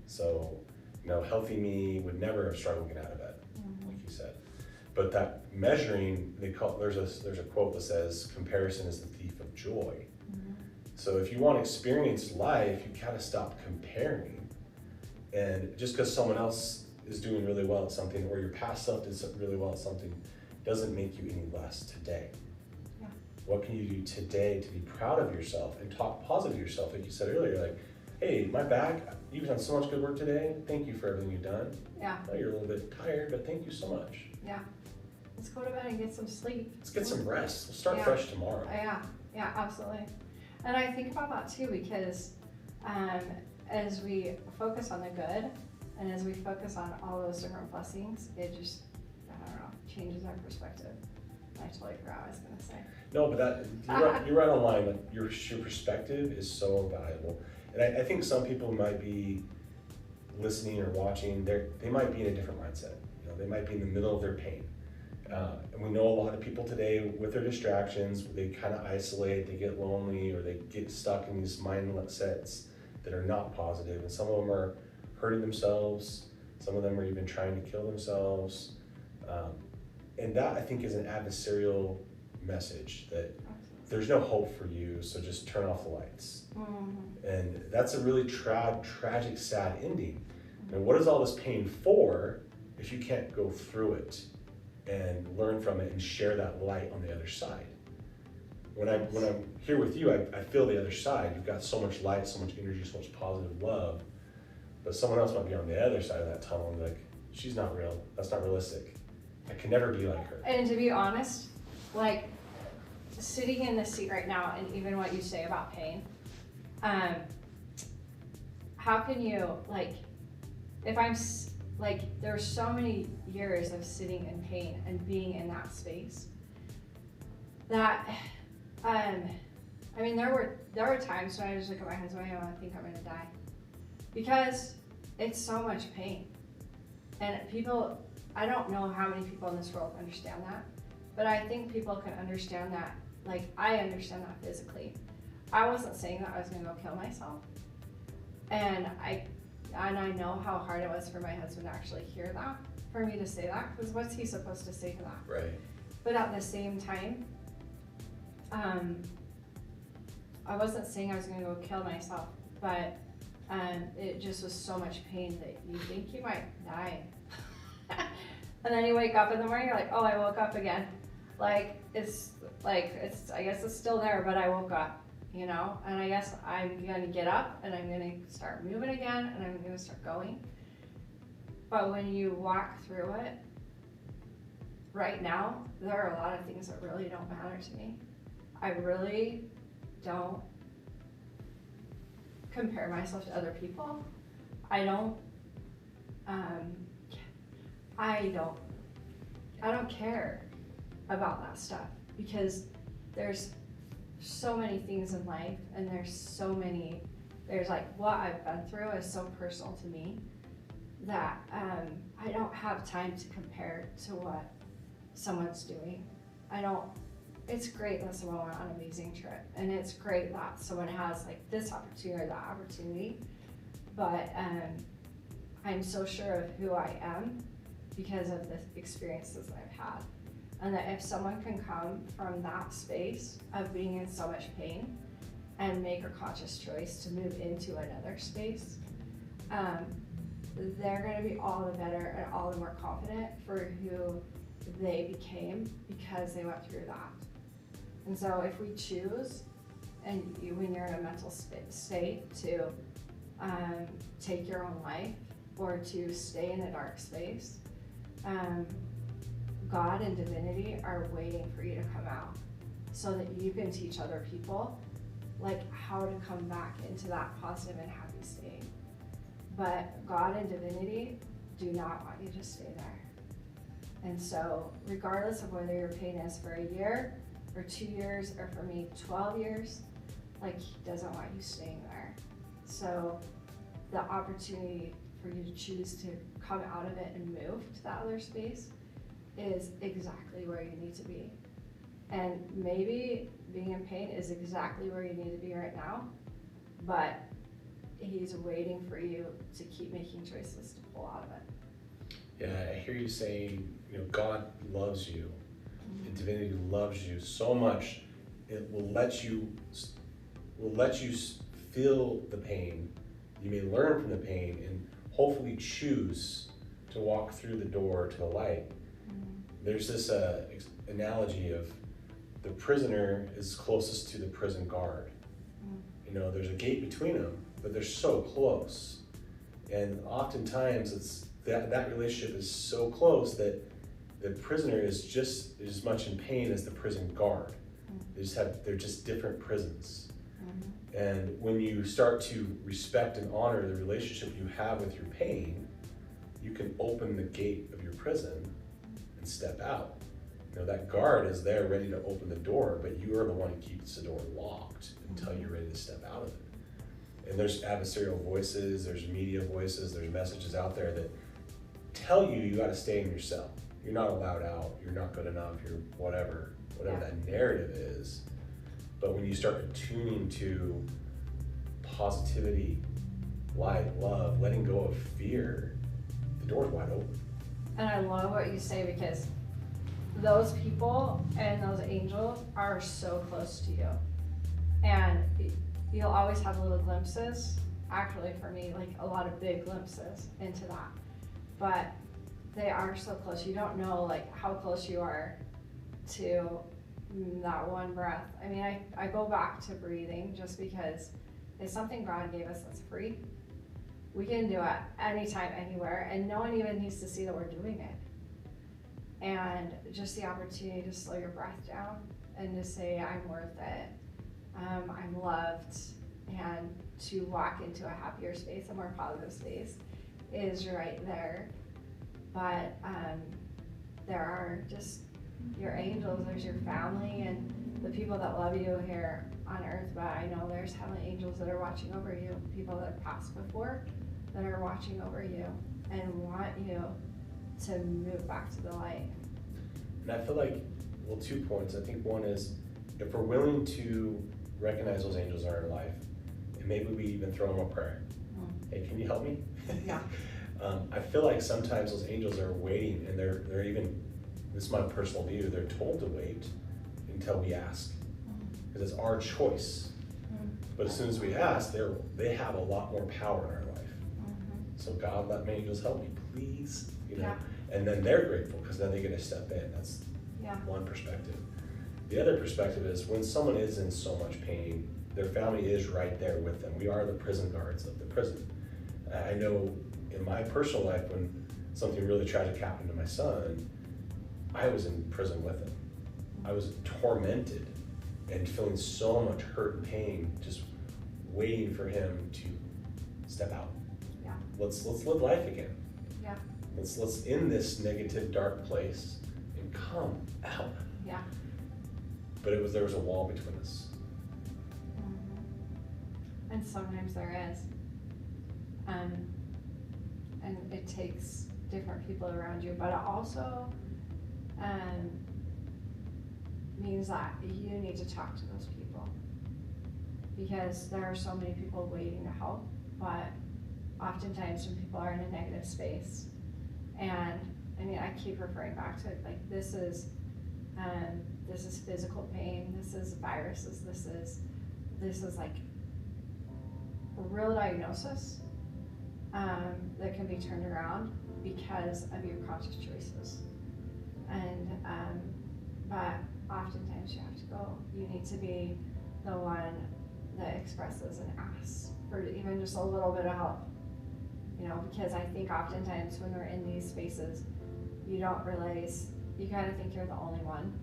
So, you know, healthy me would never have struggled to get out of bed, like you said. But that measuring, there's a quote that says, comparison is the thief of joy. So if you want to experience life, you kind of stop comparing. And just because someone else is doing really well at something, or your past self did really well at something, doesn't make you any less today. Yeah. What can you do today to be proud of yourself and talk positive to yourself? Like you said earlier, like, hey, my back, you've done so much good work today. Thank you for everything you've done. Yeah. I know you're a little bit tired, but thank you so much. Yeah. Let's go to bed and get some sleep. Let's get some rest. We'll start Yeah. fresh tomorrow. Yeah, absolutely. And I think about that too because as we focus on the good and as we focus on all those different blessings, it just, I don't know, changes our perspective. I totally forgot what I was going to say. No, but you're right on line. Like your perspective is so valuable. And I think some people might be listening or watching, they might be in a different mindset. You know, they might be in the middle of their pain. And we know a lot of people today with their distractions, they kind of isolate, they get lonely, or they get stuck in these mindsets that are not positive. And some of them are hurting themselves. Some of them are even trying to kill themselves. And that, I think, is an adversarial message that there's no hope for you, so just turn off the lights. And that's a really tragic, sad ending. And what is all this pain for if you can't go through it and learn from it and share that light on the other side? When I'm here with you, I feel the other side. You've got so much light, so much energy, so much positive love. But someone else might be on the other side of that tunnel and be like, she's not real. That's not realistic. I can never be like her. And to be honest, like sitting in this seat right now, and even what you say about pain, how can you, like, if I'm like, there's so many years of sitting in pain and being in that space that, I mean, there were times when I just look at my husband and I think I'm gonna die because it's so much pain. And people, I don't know how many people in this world understand that, but I think people can understand that. Like, I understand that physically. I wasn't saying that I was gonna go kill myself. And I know how hard it was for my husband to actually hear that, for me to say that, because what's he supposed to say to that? Right. But at the same time, I wasn't saying I was gonna go kill myself, but it just was so much pain that you think you might die. And then you wake up in the morning, you're like, oh, I woke up again. I guess it's still there, but I woke up, you know? And I guess I'm gonna get up and I'm gonna start moving again and I'm gonna start going. But when you walk through it, right now, there are a lot of things that really don't matter to me. I really don't compare myself to other people. I don't care about that stuff because there's so many things in life and there's like what I've been through is so personal to me that I don't have time to compare to what someone's doing. It's great that someone went on an amazing trip and it's great that someone has like this opportunity or that opportunity, but I'm so sure of who I am because of the experiences I've had. And that if someone can come from that space of being in so much pain and make a conscious choice to move into another space, they're going to be all the better and all the more confident for who they became because they went through that. And so if we choose, and when you're in a mental state to take your own life or to stay in a dark space, God and divinity are waiting for you to come out so that you can teach other people like how to come back into that positive and happy state. But God and divinity do not want you to stay there. And so regardless of whether your pain is for a year or 2 years or for me 12 years, like he doesn't want you staying there. So the opportunity for you to choose to come out of it and move to that other space is exactly where you need to be. And maybe being in pain is exactly where you need to be right now, but he's waiting for you to keep making choices to pull out of it. Yeah, I hear you saying, God loves you, and divinity loves you so much, it will let you feel the pain. You may learn from the pain and hopefully choose to walk through the door to the light. There's this analogy of the prisoner is closest to the prison guard. There's a gate between them, but they're so close. And oftentimes it's that relationship is so close that the prisoner is just as much in pain as the prison guard. They're just different prisons. And when you start to respect and honor the relationship you have with your pain, you can open the gate of your prison and step out. That guard is there ready to open the door, but you are the one who keeps the door locked until you're ready to step out of it. And there's adversarial voices, there's media voices, there's messages out there that tell you got to stay in your cell. You're not allowed out, you're not good enough, you're whatever that narrative is. But when you start attuning to positivity, light, love, letting go of fear, the door's wide open. And I love what you say because those people and those angels are so close to you. And you'll always have little glimpses, actually for me, like a lot of big glimpses into that. But they are so close. You don't know like how close you are to that one breath. I mean, I go back to breathing just because it's something God gave us that's free. We can do it anytime, anywhere, and no one even needs to see that we're doing it. And just the opportunity to slow your breath down and to say, I'm worth it, I'm loved, and to walk into a happier space, a more positive space is right there. But there are just your angels, there's your family and the people that love you here on earth, but I know there's heavenly angels that are watching over you, people that have passed before that are watching over you and want you to move back to the light. And I feel like, 2 points. I think one is, if we're willing to recognize those angels in our life, and maybe we even throw them a prayer. Hey, can you help me? Yeah. I feel like sometimes those angels are waiting, and they're even, this is my personal view, they're told to wait until we ask, because it's our choice. But as soon as we ask, they have a lot more power in our life. So God, let my angels help me, please. Yeah. And then they're grateful because then they get to step in. That's one perspective. The other perspective is when someone is in so much pain, their family is right there with them. We are the prison guards of the prison. I know in my personal life, when something really tragic happened to my son, I was in prison with him. I was tormented and feeling so much hurt and pain, just waiting for him to step out. Yeah. Let's live life again. Yeah. Let's in this negative, dark place and come out. Yeah. But there was a wall between us. And sometimes there is. And it takes different people around you, but it also means that you need to talk to those people, because there are so many people waiting to help, but oftentimes when people are in a negative space. And I mean, I keep referring back to it, like this is physical pain, this is viruses, this is like a real diagnosis that can be turned around because of your conscious choices. And but oftentimes you have to go, you need to be the one that expresses and asks for even just a little bit of help, you know, because I think oftentimes when we're in these spaces, you don't realize, you kind of think you're the only one,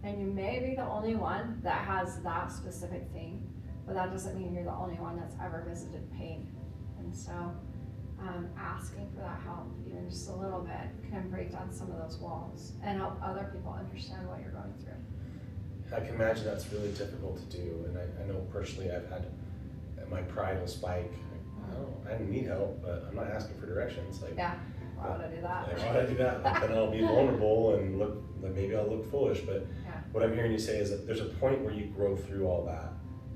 and you may be the only one that has that specific thing, but that doesn't mean you're the only one that's ever visited pain. And so asking for that help, even just a little bit, can break down some of those walls and help other people understand what you're going through. I can imagine that's really difficult to do, and I know personally I've had my pride will spike. I need help, but I'm not asking for directions. Like, yeah, why would I do that? Like, why would I do that? Like, then I'll be vulnerable and look, like maybe I'll look foolish. But yeah. What I'm hearing you say is that there's a point where you grow through all that.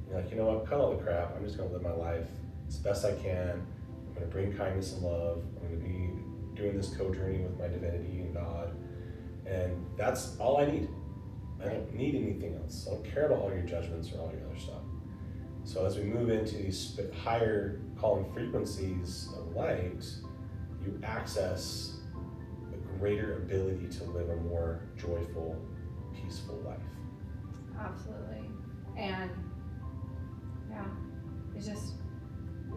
You're like, you know what, cut all the crap. I'm just gonna live my life as best I can. I'm gonna bring kindness and love. I'm gonna be doing this co-journey with my divinity and God. And that's all I need. I don't need anything else. I don't care about all your judgments or all your other stuff. So as we move into these higher calling frequencies of light, you access a greater ability to live a more joyful, peaceful life. Absolutely. And yeah, it's just,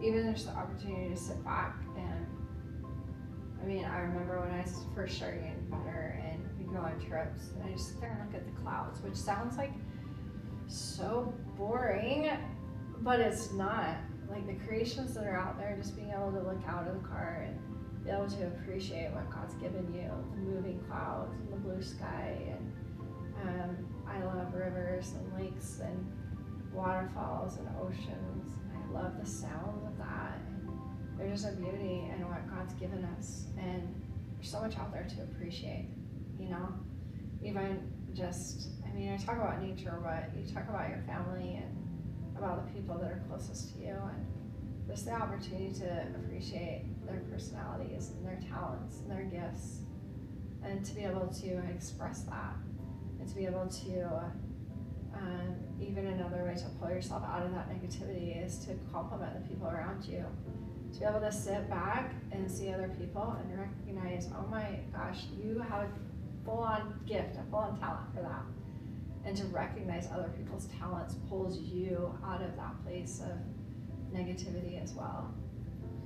even just the opportunity to sit back and, I mean, I remember when I was first starting getting better and we'd go on trips and I just sit there and look at the clouds, which sounds like so boring, but it's not. Like the creations that are out there, just being able to look out of the car and be able to appreciate what God's given you, the moving clouds and the blue sky. And I love rivers and lakes and waterfalls and oceans. And I love the sound of that. And there's a beauty in what God's given us. And there's so much out there to appreciate, you know? Even just, I mean, I talk about nature, but you talk about your family and about the people that are closest to you, and just the opportunity to appreciate their personalities and their talents and their gifts, and to be able to express that, and to be able to, even another way to pull yourself out of that negativity is to compliment the people around you. To be able to sit back and see other people and recognize, oh my gosh, you have a full-on gift, a full-on talent for that. And to recognize other people's talents pulls you out of that place of negativity as well.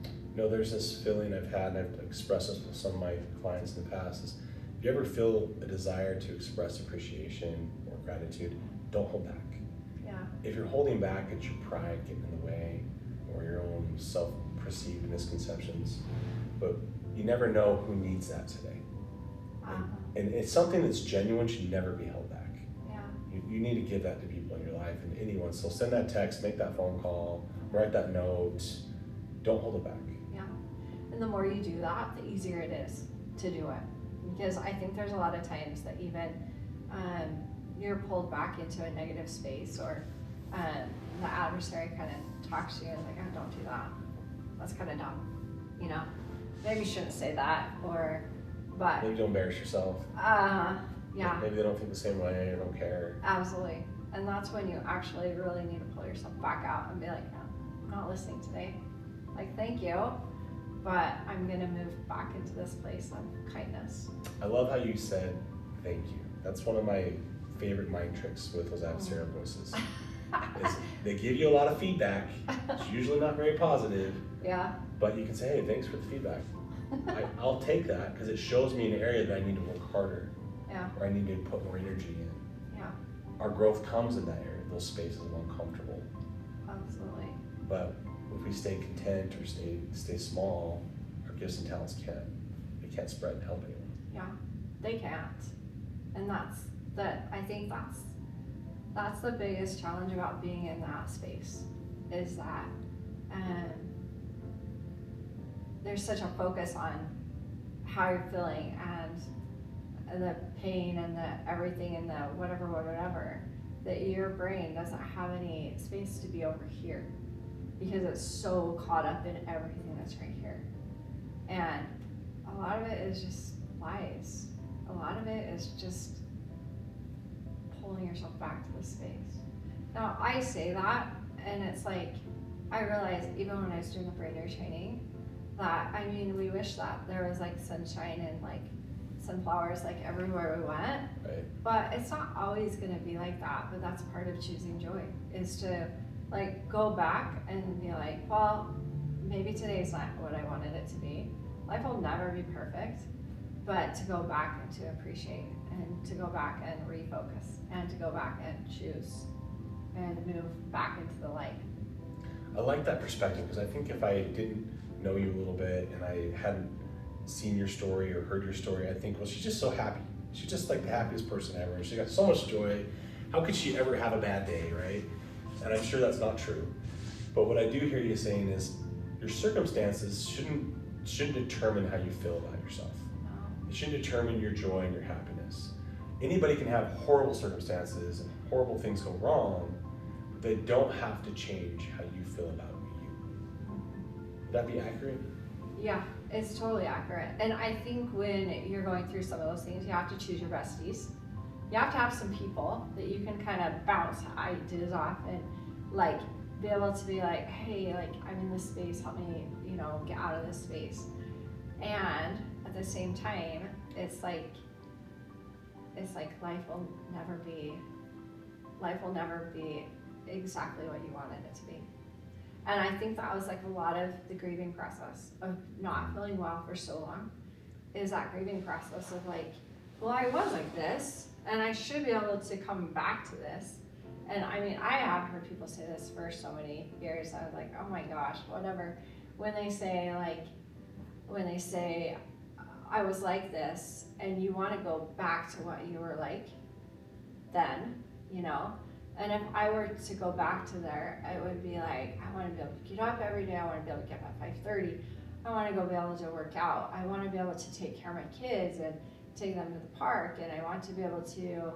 You know, there's this feeling I've had, and I've expressed this with some of my clients in the past, is if you ever feel a desire to express appreciation or gratitude, don't hold back. Yeah. If you're holding back, it's your pride getting in the way or your own self-perceived misconceptions. But you never know who needs that today. And it's something that's genuine, should never be held back. You need to give that to people in your life, and anyone. So send that text, make that phone call, write that note. Don't hold it back. Yeah. And the more you do that, the easier it is to do it. Because I think there's a lot of times that even you're pulled back into a negative space, or the adversary kind of talks to you and like, oh, don't do that. That's kind of dumb. You know, maybe you shouldn't say that, but maybe don't embarrass yourself. Yeah. Maybe they don't think the same way or don't care. Absolutely. And that's when you actually really need to pull yourself back out and be like, no, I'm not listening today. Like, thank you, but I'm going to move back into this place of kindness. I love how you said thank you. That's one of my favorite mind tricks with those adversarial voices. Is they give you a lot of feedback. It's usually not very positive. Yeah. But you can say, hey, thanks for the feedback. I'll take that because it shows me an area that I need to work harder. Yeah. Or I need to put more energy in. Yeah. Our growth comes in that area, those spaces of uncomfortable. Absolutely. But if we stay content or stay small, our gifts and talents can't spread and help anyone. Yeah, they can't. And I think that's the biggest challenge about being in that space, is that there's such a focus on how you're feeling and the pain and the everything and the whatever, that your brain doesn't have any space to be over here. because it's so caught up in everything that's right here. And a lot of it is just lies. A lot of it is just pulling yourself back to the space. Now, I say that, and it's like, I realized even when I was doing the brainer training, that, I mean, we wish that there was like sunshine and like sunflowers like everywhere we went, Right. but it's not always gonna be like that. But that's part of choosing joy, is to like go back and be like, well, maybe today's not what I wanted it to be. Life will never be perfect, but to go back and to appreciate, and to go back and refocus, and to go back and choose and move back into the light. I like that perspective, because I think if I didn't know you a little bit and I hadn't seen your story or heard your story, I think, well, she's just so happy. She's just like the happiest person ever. She got so much joy. How could she ever have a bad day, right? And I'm sure that's not true. But what I do hear you saying is your circumstances shouldn't determine how you feel about yourself. No. It shouldn't determine your joy and your happiness. Anybody can have horrible circumstances and horrible things go wrong, but they don't have to change how you feel about you. Would that be accurate? Yeah, it's totally accurate. And I think when you're going through some of those things, you have to choose your besties. You have to have some people that you can kind of bounce ideas off and like be able to be like, hey, like I'm in this space, help me, you know, get out of this space. And at the same time, it's like life will never be exactly what you wanted it to be. And I think that was like a lot of the grieving process of not feeling well for so long, is that grieving process of like, well, I was like this, and I should be able to come back to this. And I mean, I have heard people say this for so many years. I was like, oh my gosh, whatever. When they say I was like this, and you want to go back to what you were like then, you know? And if I were to go back to there, it would be like, I want to be able to get up every day. I want to be able to get up at 5:30. I want to be able to work out. I want to be able to take care of my kids and take them to the park. And I want to be able to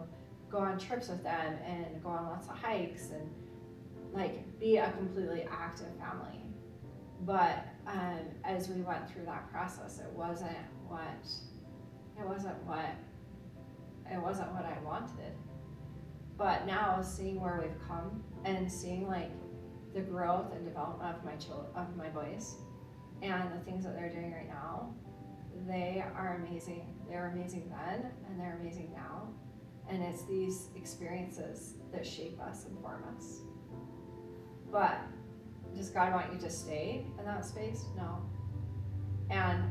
go on trips with them and go on lots of hikes and like be a completely active family. But as we went through that process, it wasn't what I wanted. But now, seeing where we've come and seeing like the growth and development of my boys and the things that they're doing right now, they are amazing. They're amazing then, and they're amazing now. And it's these experiences that shape us and form us. But does God want you to stay in that space? No. And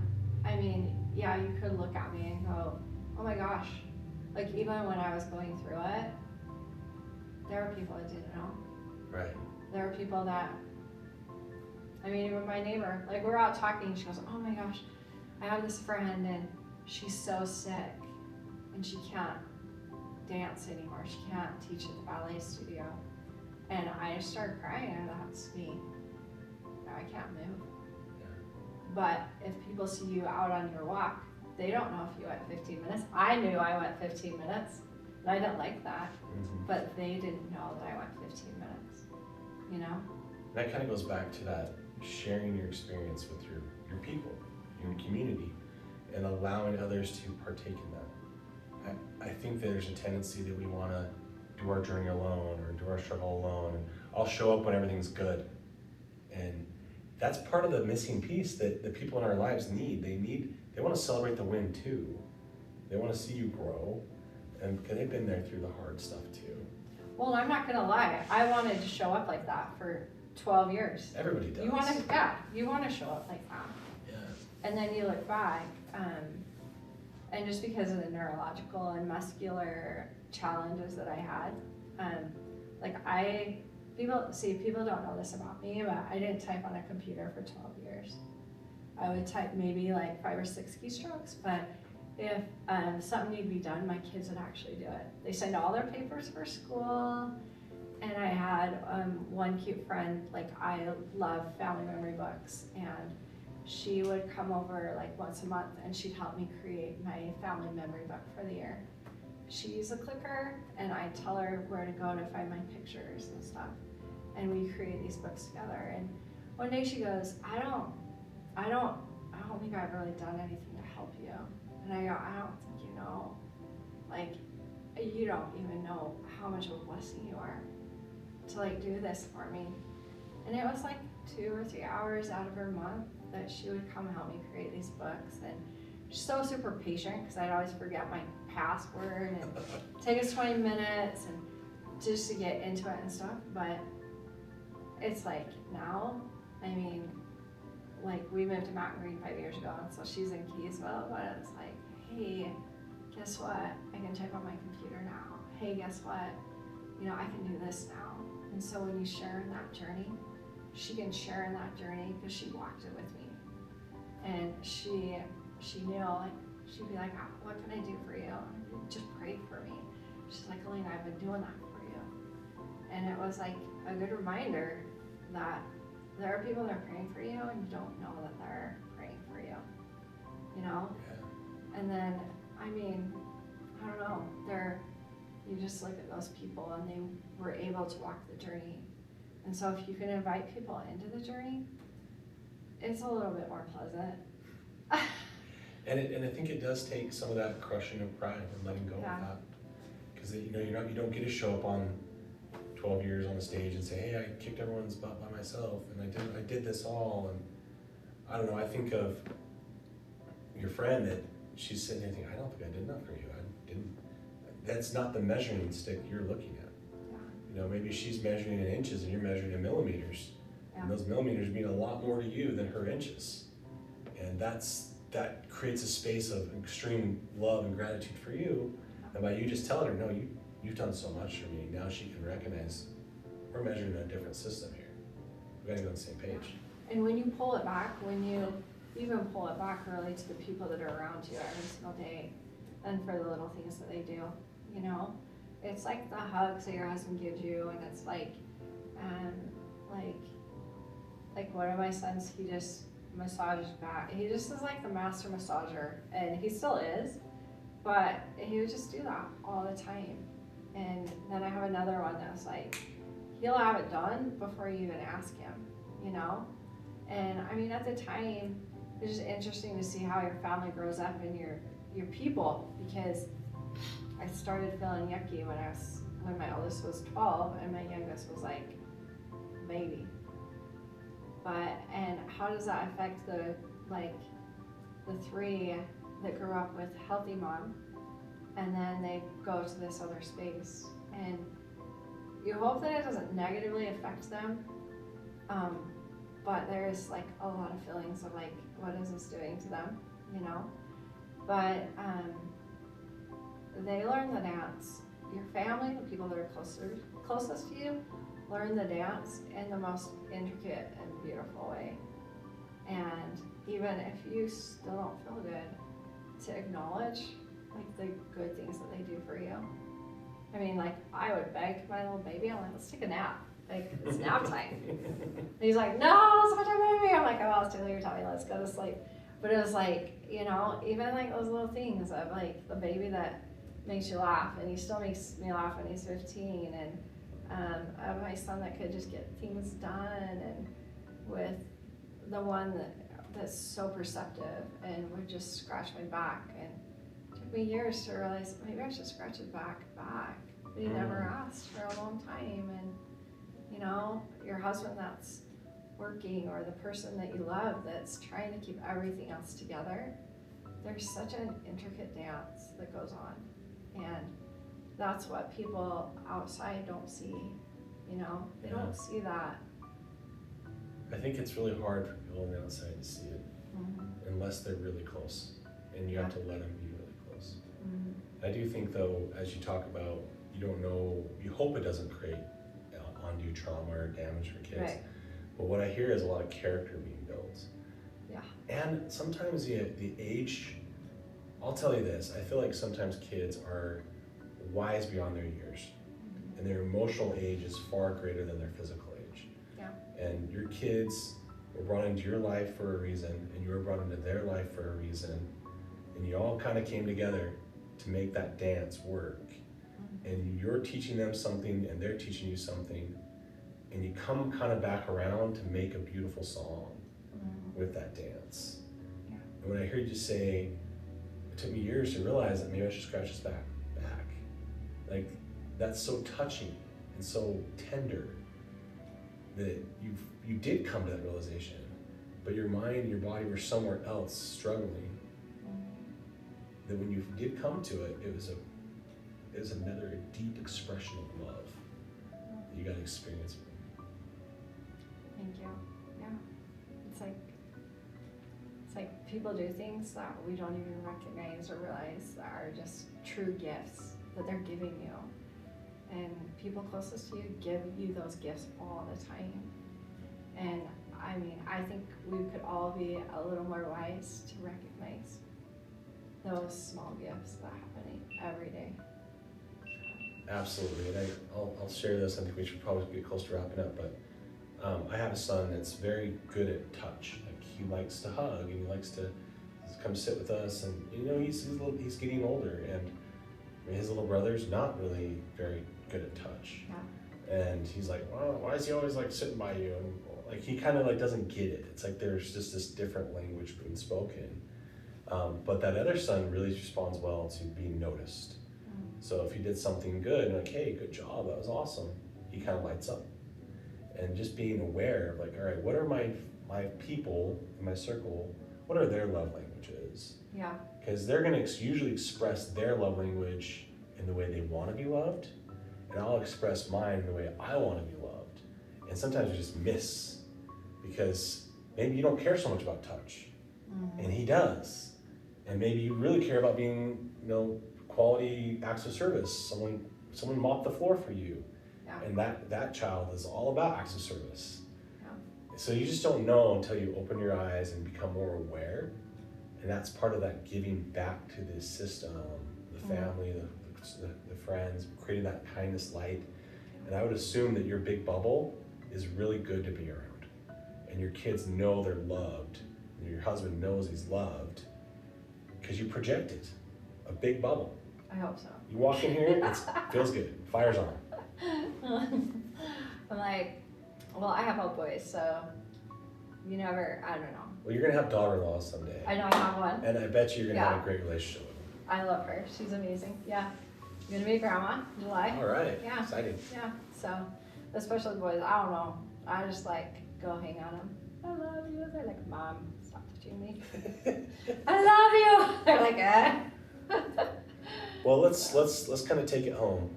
I mean, yeah, you could look at me and go, oh my gosh, like even when I was going through it, there were people that didn't know. Right. There were people that, I mean, even my neighbor, like we're out talking, she goes, oh my gosh, I have this friend and she's so sick and she can't dance anymore. She can't teach at the ballet studio. And I just started crying, and that's me. Now I can't move. Yeah. But if people see you out on your walk, they don't know if you went 15 minutes. I knew I went 15 minutes, and I didn't like that. Mm-hmm. But they didn't know that I went 15 minutes, you know? That kind of goes back to that sharing your experience with your people, your community, and allowing others to partake in that. I think there's a tendency that we want to do our journey alone or do our struggle alone, and I'll show up when everything's good. And that's part of the missing piece that the people in our lives need. They want to celebrate the win too. They want to see you grow, and because they've been there through the hard stuff too. Well, I'm not gonna lie, I wanted to show up like that for 12 years. Everybody does. You want to show up like that. Yeah. And then you look back, and just because of the neurological and muscular challenges that I had, people don't know this about me, but I didn't type on a computer for 12 years. I would type maybe like 5 or 6 keystrokes, but if something needed to be done, my kids would actually do it. They signed all their papers for school, and I had one cute friend, like I love family memory books, and she would come over like once a month and she'd help me create my family memory book for the year. She's a clicker, and I tell her where to go to find my pictures and stuff. and we create these books together. And one day she goes, I don't think I've really done anything to help you. And I go, I don't think you know, like, you don't even know how much of a blessing you are to like do this for me. And it was like 2 or 3 hours out of her month that she would come help me create these books. And she's so super patient, because I'd always forget my password and take us 20 minutes and just to get into it and stuff. But it's like now, I mean, like we moved to Mountain Green 5 years ago, and so she's in Keysville, but it's like, hey, guess what? I can type on my computer now. Hey, guess what? You know, I can do this now. And so when you share in that journey, she can share in that journey because she walked it with me. And she knew, like, she'd be like, what can I do for you? And I'd be, just pray for me. She's like, Elaina, I've been doing that for you. And it was like a good reminder that there are people that are praying for you and you don't know that they're praying for you, you know? Yeah. And then, I mean, I don't know, you just look at those people and they were able to walk the journey. And so if you can invite people into the journey, it's a little bit more pleasant. And I think it does take some of that crushing of pride and letting go of that. Because you don't get to show up on 12 years on the stage and say, hey, I kicked everyone's butt by myself and I did this all. And I don't know, I think of your friend that she's sitting there thinking, I don't think I did enough for you. I didn't. That's not the measuring stick you're looking at. Yeah. You know, maybe she's measuring in inches and you're measuring in millimeters. Yeah. And those millimeters mean a lot more to you than her inches. And that creates a space of extreme love and gratitude for you. And by you just telling her, no, you've done so much for me, now she can recognize we're measuring a different system here. We gotta go on the same page. And when you pull it back, when you even pull it back really to the people that are around you every single day, and for the little things that they do, you know, it's like the hugs that your husband gives you, and it's like one of my sons, he just massages back. He just is like the master massager, and he still is, but he would just do that all the time. And then I have another one that's like, he'll have it done before you even ask him, you know? And I mean, at the time, it's just interesting to see how your family grows up and your people, because I started feeling yucky when my oldest was 12 and my youngest was like a baby. And how does that affect the 3 that grew up with healthy mom, and then they go to this other space, and you hope that it doesn't negatively affect them, but there's like a lot of feelings of like, what is this doing to them, you know? But they learn the dance. Your family, the people that are closest to you, learn the dance in the most intricate and beautiful way. And even if you still don't feel good, to acknowledge like the good things that they do for you. I mean, like, I would beg my little baby, I'm like, let's take a nap. Like, it's nap time. And he's like, no, it's my time, baby. I'm like, oh, it's too late, you're telling me, let's go to sleep. But it was like, you know, even like those little things of like the baby that makes you laugh, and he still makes me laugh when he's 15, and I have my son that could just get things done, and with the one that's so perceptive and would just scratch my back, and it took me years to realize maybe I should scratch his back, but he never asked for a long time. And you know, your husband that's working, or the person that you love that's trying to keep everything else together, there's such an intricate dance that goes on, and that's what people outside don't see, you know? They don't see that. I think it's really hard for people on the outside to see it, unless they're really close, and you have to let them be really close. I do think though, as you talk about, you don't know, you hope it doesn't create undue trauma or damage for kids. Right. But what I hear is a lot of character being built. Yeah. And sometimes the age, I'll tell you this, I feel like sometimes kids are wise beyond their years, and their emotional age is far greater than their physical age. Yeah. And your kids were brought into your life for a reason, and you were brought into their life for a reason, and you all kind of came together to make that dance work. And you're teaching them something, and they're teaching you something, and you come kind of back around to make a beautiful song with that dance. Yeah. And when I heard you say, it took me years to realize that maybe I should scratch his back. Like, that's so touching and so tender that you did come to that realization, but your mind and your body were somewhere else struggling. That when you did come to it, it was another deep expression of love that you got to experience. Thank you. Yeah. It's like people do things that we don't even recognize or realize that are just true gifts that they're giving you. And people closest to you give you those gifts all the time. And I mean, I think we could all be a little more wise to recognize those small gifts that happen every day. Absolutely, and I'll share this. I think we should probably get close to wrapping up, but I have a son that's very good at touch. Like, he likes to hug and he likes to come sit with us, and you know, he's getting older, and his little brother's not really very good at touch. Yeah. And he's like, well, why is he always like sitting by you? And like, he kind of like doesn't get it. It's like there's just this different language being spoken. But that other son really responds well to being noticed. So if he did something good, and like, hey, good job, that was awesome, he kind of lights up. And just being aware of like, all right, what are my people in my circle, what are their love languages? Yeah. Because they're gonna usually express their love language in the way they wanna be loved, and I'll express mine in the way I wanna be loved. And sometimes you just miss, because maybe you don't care so much about touch, and he does. And maybe you really care about being, you know, quality acts of service. Someone mopped the floor for you. Yeah. And that child is all about acts of service. Yeah. So you just don't know until you open your eyes and become more aware. And that's part of that giving back to the system, the family, the friends, creating that kindness light. And I would assume that your big bubble is really good to be around. And your kids know they're loved. And your husband knows he's loved. Because you project it, a big bubble. I hope so. You walk in here, it feels good, fire's on. I'm like, well, I have all boys, so you never, I don't know. Well, you're gonna have daughter-in-laws someday. I know I have one. And I bet you're gonna have a great relationship with them. I love her, she's amazing, yeah. I'm gonna be a grandma in July. All right, Yeah. exciting. Yeah, so, especially the boys, I don't know, I just like go hang on them. I love you. They're like, Mom, stop touching me. I love you. They're like, eh. Well, let's kind of take it home.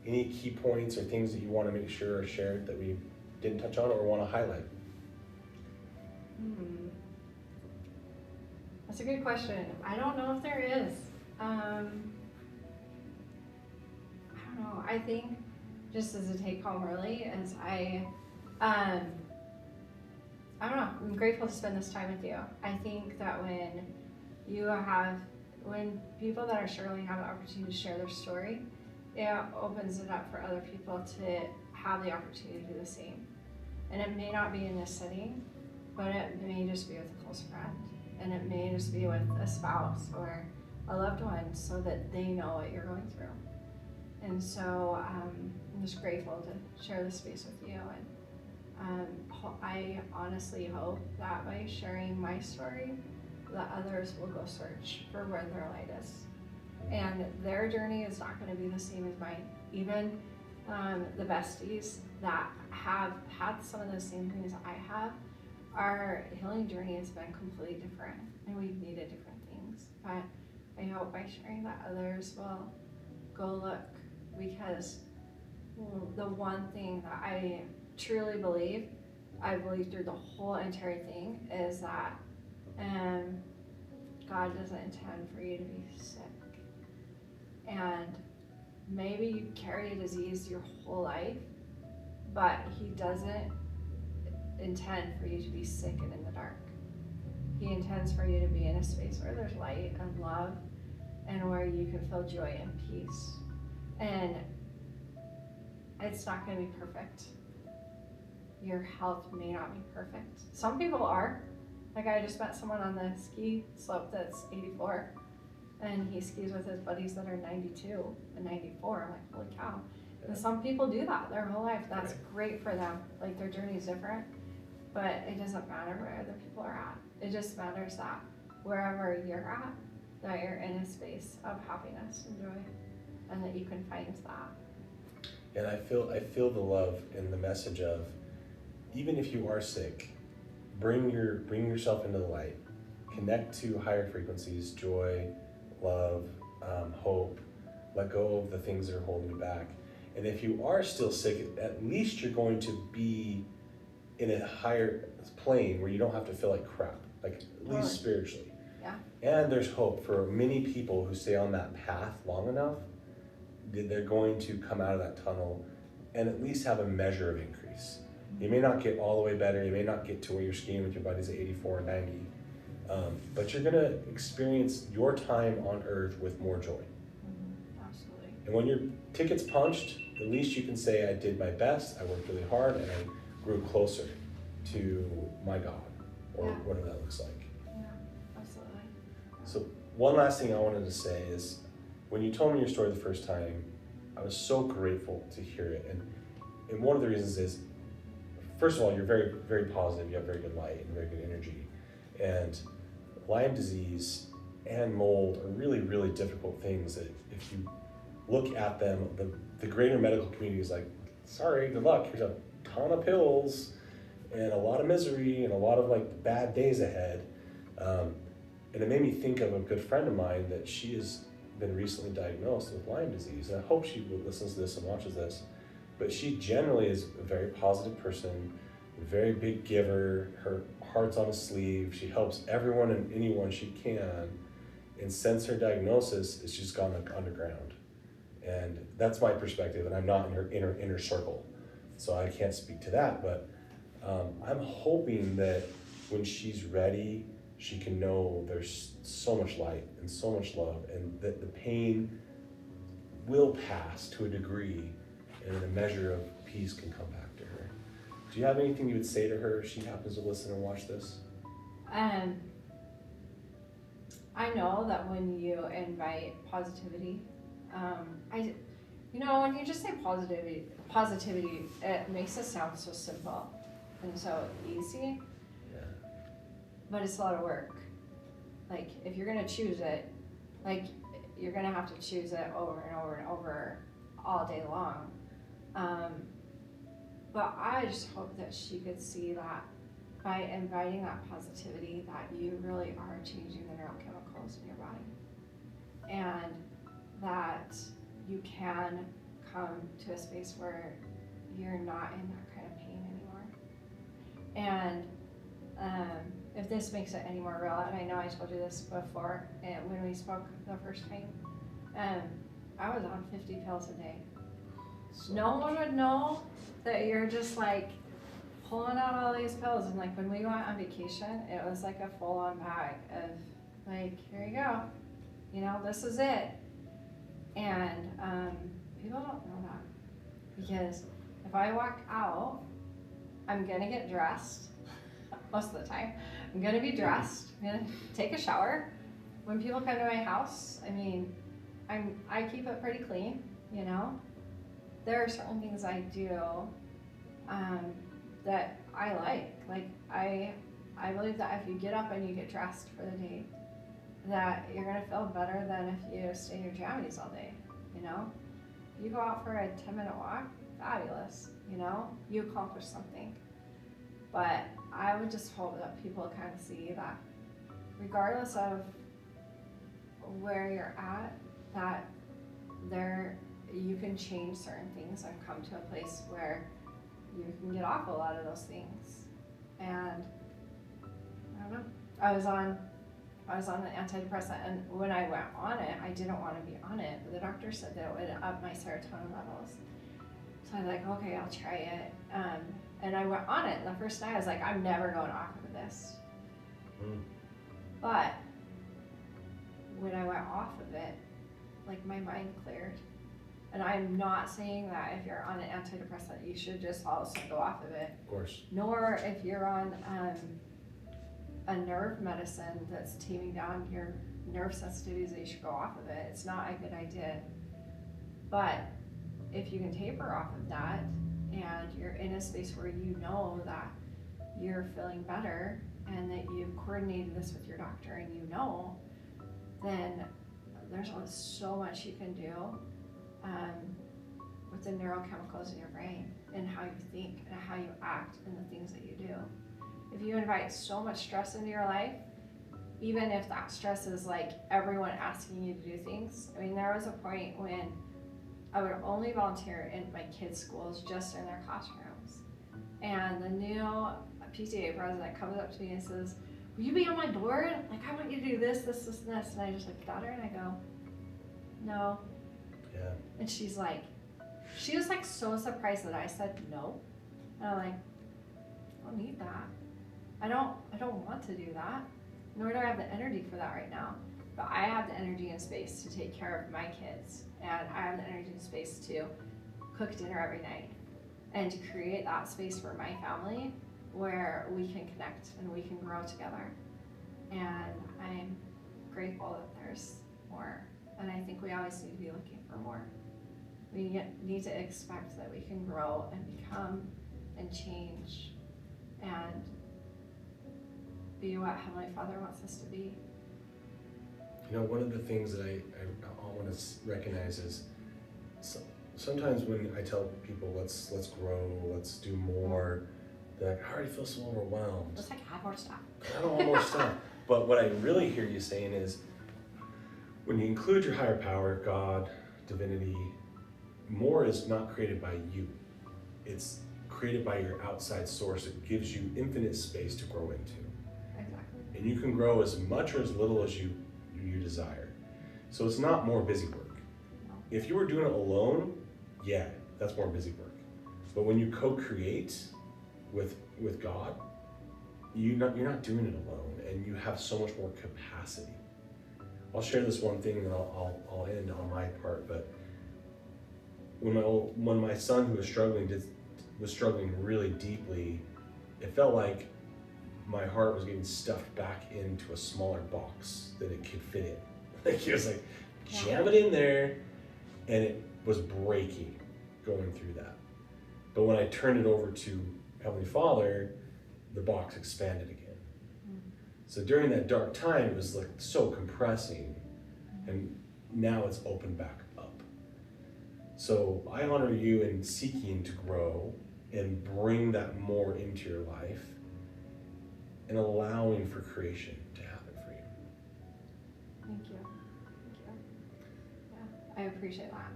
Any key points or things that you want to make sure are shared that we didn't touch on or want to highlight? That's a good question. I don't know if there is. I don't know. I think just as a take home really is I don't know, I'm grateful to spend this time with you. I think that when people that are struggling have the opportunity to share their story, it opens it up for other people to have the opportunity to do the same. And it may not be in this setting, but it may just be with a close friend. And it may just be with a spouse or a loved one so that they know what you're going through. And so I'm just grateful to share this space with you. And I honestly hope that by sharing my story, that others will go search for where their light is. And their journey is not going to be the same as mine. Even the besties that have had some of those same things I have, our healing journey has been completely different, and we've needed different things. But I hope by sharing that others will go look, because the one thing that I truly believe, I believe through the whole entire thing, is that God doesn't intend for you to be sick. And maybe you carry a disease your whole life, but He doesn't intend for you to be sick and in the dark. He intends for you to be in a space where there's light and love, and where you can feel joy and peace. And it's not going to be perfect. Your health may not be perfect. Some people are. Like, I just met someone on the ski slope that's 84, and he skis with his buddies that are 92 and 94. I'm like, holy cow. And some people do that their whole life. That's Right. great for them. Like their journey is different, but it doesn't matter where other people are at. It just matters that wherever you're at, that you're in a space of happiness and joy, and that you can find that. And I feel the love in the message of, even if you are sick, bring yourself into the light, connect to higher frequencies, joy, love, hope. Let go of the things that are holding you back. And if you are still sick, at least you're going to be in a higher plane where you don't have to feel like crap, like at least spiritually. Yeah. And there's hope for many people who stay on that path long enough. They're going to come out of that tunnel and at least have a measure of increase. You may not get all the way better. You may not get to where you're skiing with your buddies at 84 and 90. But you're going to experience your time on earth with more joy. Absolutely. And when your ticket's punched, at least you can say, I did my best, I worked really hard, and I grew closer to my God, or whatever that looks like. Yeah, absolutely. So one last thing I wanted to say is, when you told me your story the first time, I was so grateful to hear it. And one of the reasons is, first of all, you're very, very positive, you have very good light and very good energy. And Lyme disease and mold are really, really difficult things that if you look at them, the greater medical community is like, sorry, good luck, here's a ton of pills and a lot of misery and a lot of like bad days ahead. And it made me think of a good friend of mine that she has been recently diagnosed with Lyme disease. And I hope she listens to this and watches this. But she generally is a very positive person, a very big giver. Her heart's on a sleeve. She helps everyone and anyone she can. And since her diagnosis, it's just gone underground. And that's my perspective, and I'm not in her inner circle, so I can't speak to that. But I'm hoping that when she's ready, she can know there's so much light and so much love, and that the pain will pass to a degree, and a measure of peace can come back to her. Do you have anything you would say to her if she happens to listen and watch this? I know that when you invite positivity, when you just say positivity, it makes it sound so simple and so easy. Yeah. But it's a lot of work. Like, if you're gonna choose it, like, you're gonna have to choose it over and over and over all day long. But I just hope that she could see that by inviting that positivity, that you really are changing the neurochemicals in your body. And that you can come to a space where you're not in that kind of pain anymore. And if this makes it any more real, and I know I told you this before when we spoke the first time, I was on 50 pills a day. So No one would know that you're just like pulling out all these pills. And like when we went on vacation, it was like a full-on bag of like, here you go, this is it. And people don't know that, because if I walk out, I'm gonna get dressed. Most of the time, I'm gonna be dressed. I'm gonna take a shower. When people come to my house, I keep it pretty clean. There are certain things I do that I like. Like I believe that if you get up and you get dressed for the day, that you're gonna feel better than if you stay in your jammies all day. You go out for a 10-minute walk, fabulous. You accomplish something. But I would just hope that people kind of see that regardless of where you're at, that you can change certain things and come to a place where you can get off a lot of those things. And I don't know, I was on an antidepressant, and when I went on it, I didn't want to be on it, but the doctor said that it would up my serotonin levels. So I was like, okay, I'll try it. And I went on it, and the first night I was like, I'm never going off of this. But when I went off of it, like my mind cleared. And I'm not saying that if you're on an antidepressant, you should just all of a sudden go off of it. Of course. Nor if you're on a nerve medicine that's taming down your nerve sensitivities, that you should go off of it. It's not a good idea. But if you can taper off of that and you're in a space where you know that you're feeling better and that you've coordinated this with your doctor and you know, then there's so much you can do with the neurochemicals in your brain and how you think and how you act and the things that you do. If you invite so much stress into your life, even if that stress is like everyone asking you to do things. I mean, there was a point when I would only volunteer in my kids' schools, just in their classrooms. And the new PTA president comes up to me and says, will you be on my board? Like, I want you to do this, this, this, and this. And I just looked at her and I go, no. Yeah. And she was like so surprised that I said no. And I'm like, I don't need that. I don't want to do that. Nor do I have the energy for that right now. But I have the energy and space to take care of my kids. And I have the energy and space to cook dinner every night. And to create that space for my family where we can connect and we can grow together. And I'm grateful that there's more. And I think we always need to be looking for more. We need to expect that we can grow and become and change and be what Heavenly Father wants us to be. You know, one of the things that I want to recognize is sometimes when I tell people let's grow, let's do more, they're like, I already feel so overwhelmed. Just like add more stuff. I don't want more stuff. But what I really hear you saying is, when you include your higher power, God, divinity, more is not created by you. It's created by your outside source. It gives you infinite space to grow into. Exactly. And you can grow as much or as little as you desire. So it's not more busy work. No. If you were doing it alone, yeah, that's more busy work. But when you co-create with God, you're not doing it alone, and you have so much more capacity. I'll share this one thing, and I'll end on my part. But when my son, who was struggling really deeply, it felt like my heart was getting stuffed back into a smaller box that it could fit in. Like he was like, jam it in there, and it was breaking going through that. But when I turned it over to Heavenly Father, the box expanded again. So during that dark time, it was like so compressing, and now it's opened back up. So I honor you in seeking to grow and bring that more into your life and allowing for creation to happen for you. Thank you. Yeah, I appreciate that.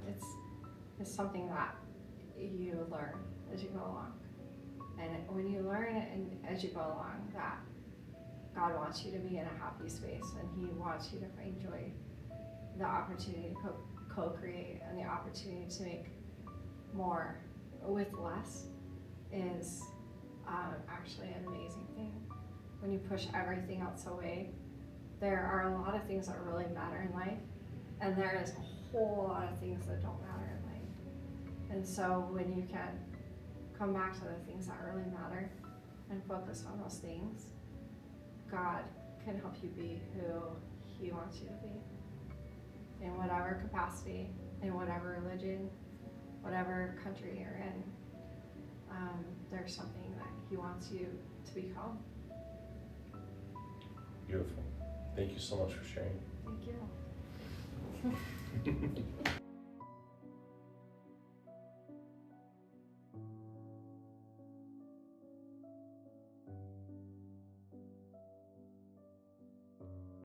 It's something that you learn as you go along. And when you learn it and as you go along, that God wants you to be in a happy space, and He wants you to enjoy the opportunity to co-create and the opportunity to make more with less is actually an amazing thing. When you push everything else away, there are a lot of things that really matter in life, and there is a whole lot of things that don't matter in life. And so when you can come back to the things that really matter and focus on those things, God can help you be who He wants you to be. In whatever capacity, in whatever religion, whatever country you're in, there's something that He wants you to become. Beautiful. Thank you so much for sharing. Thank you.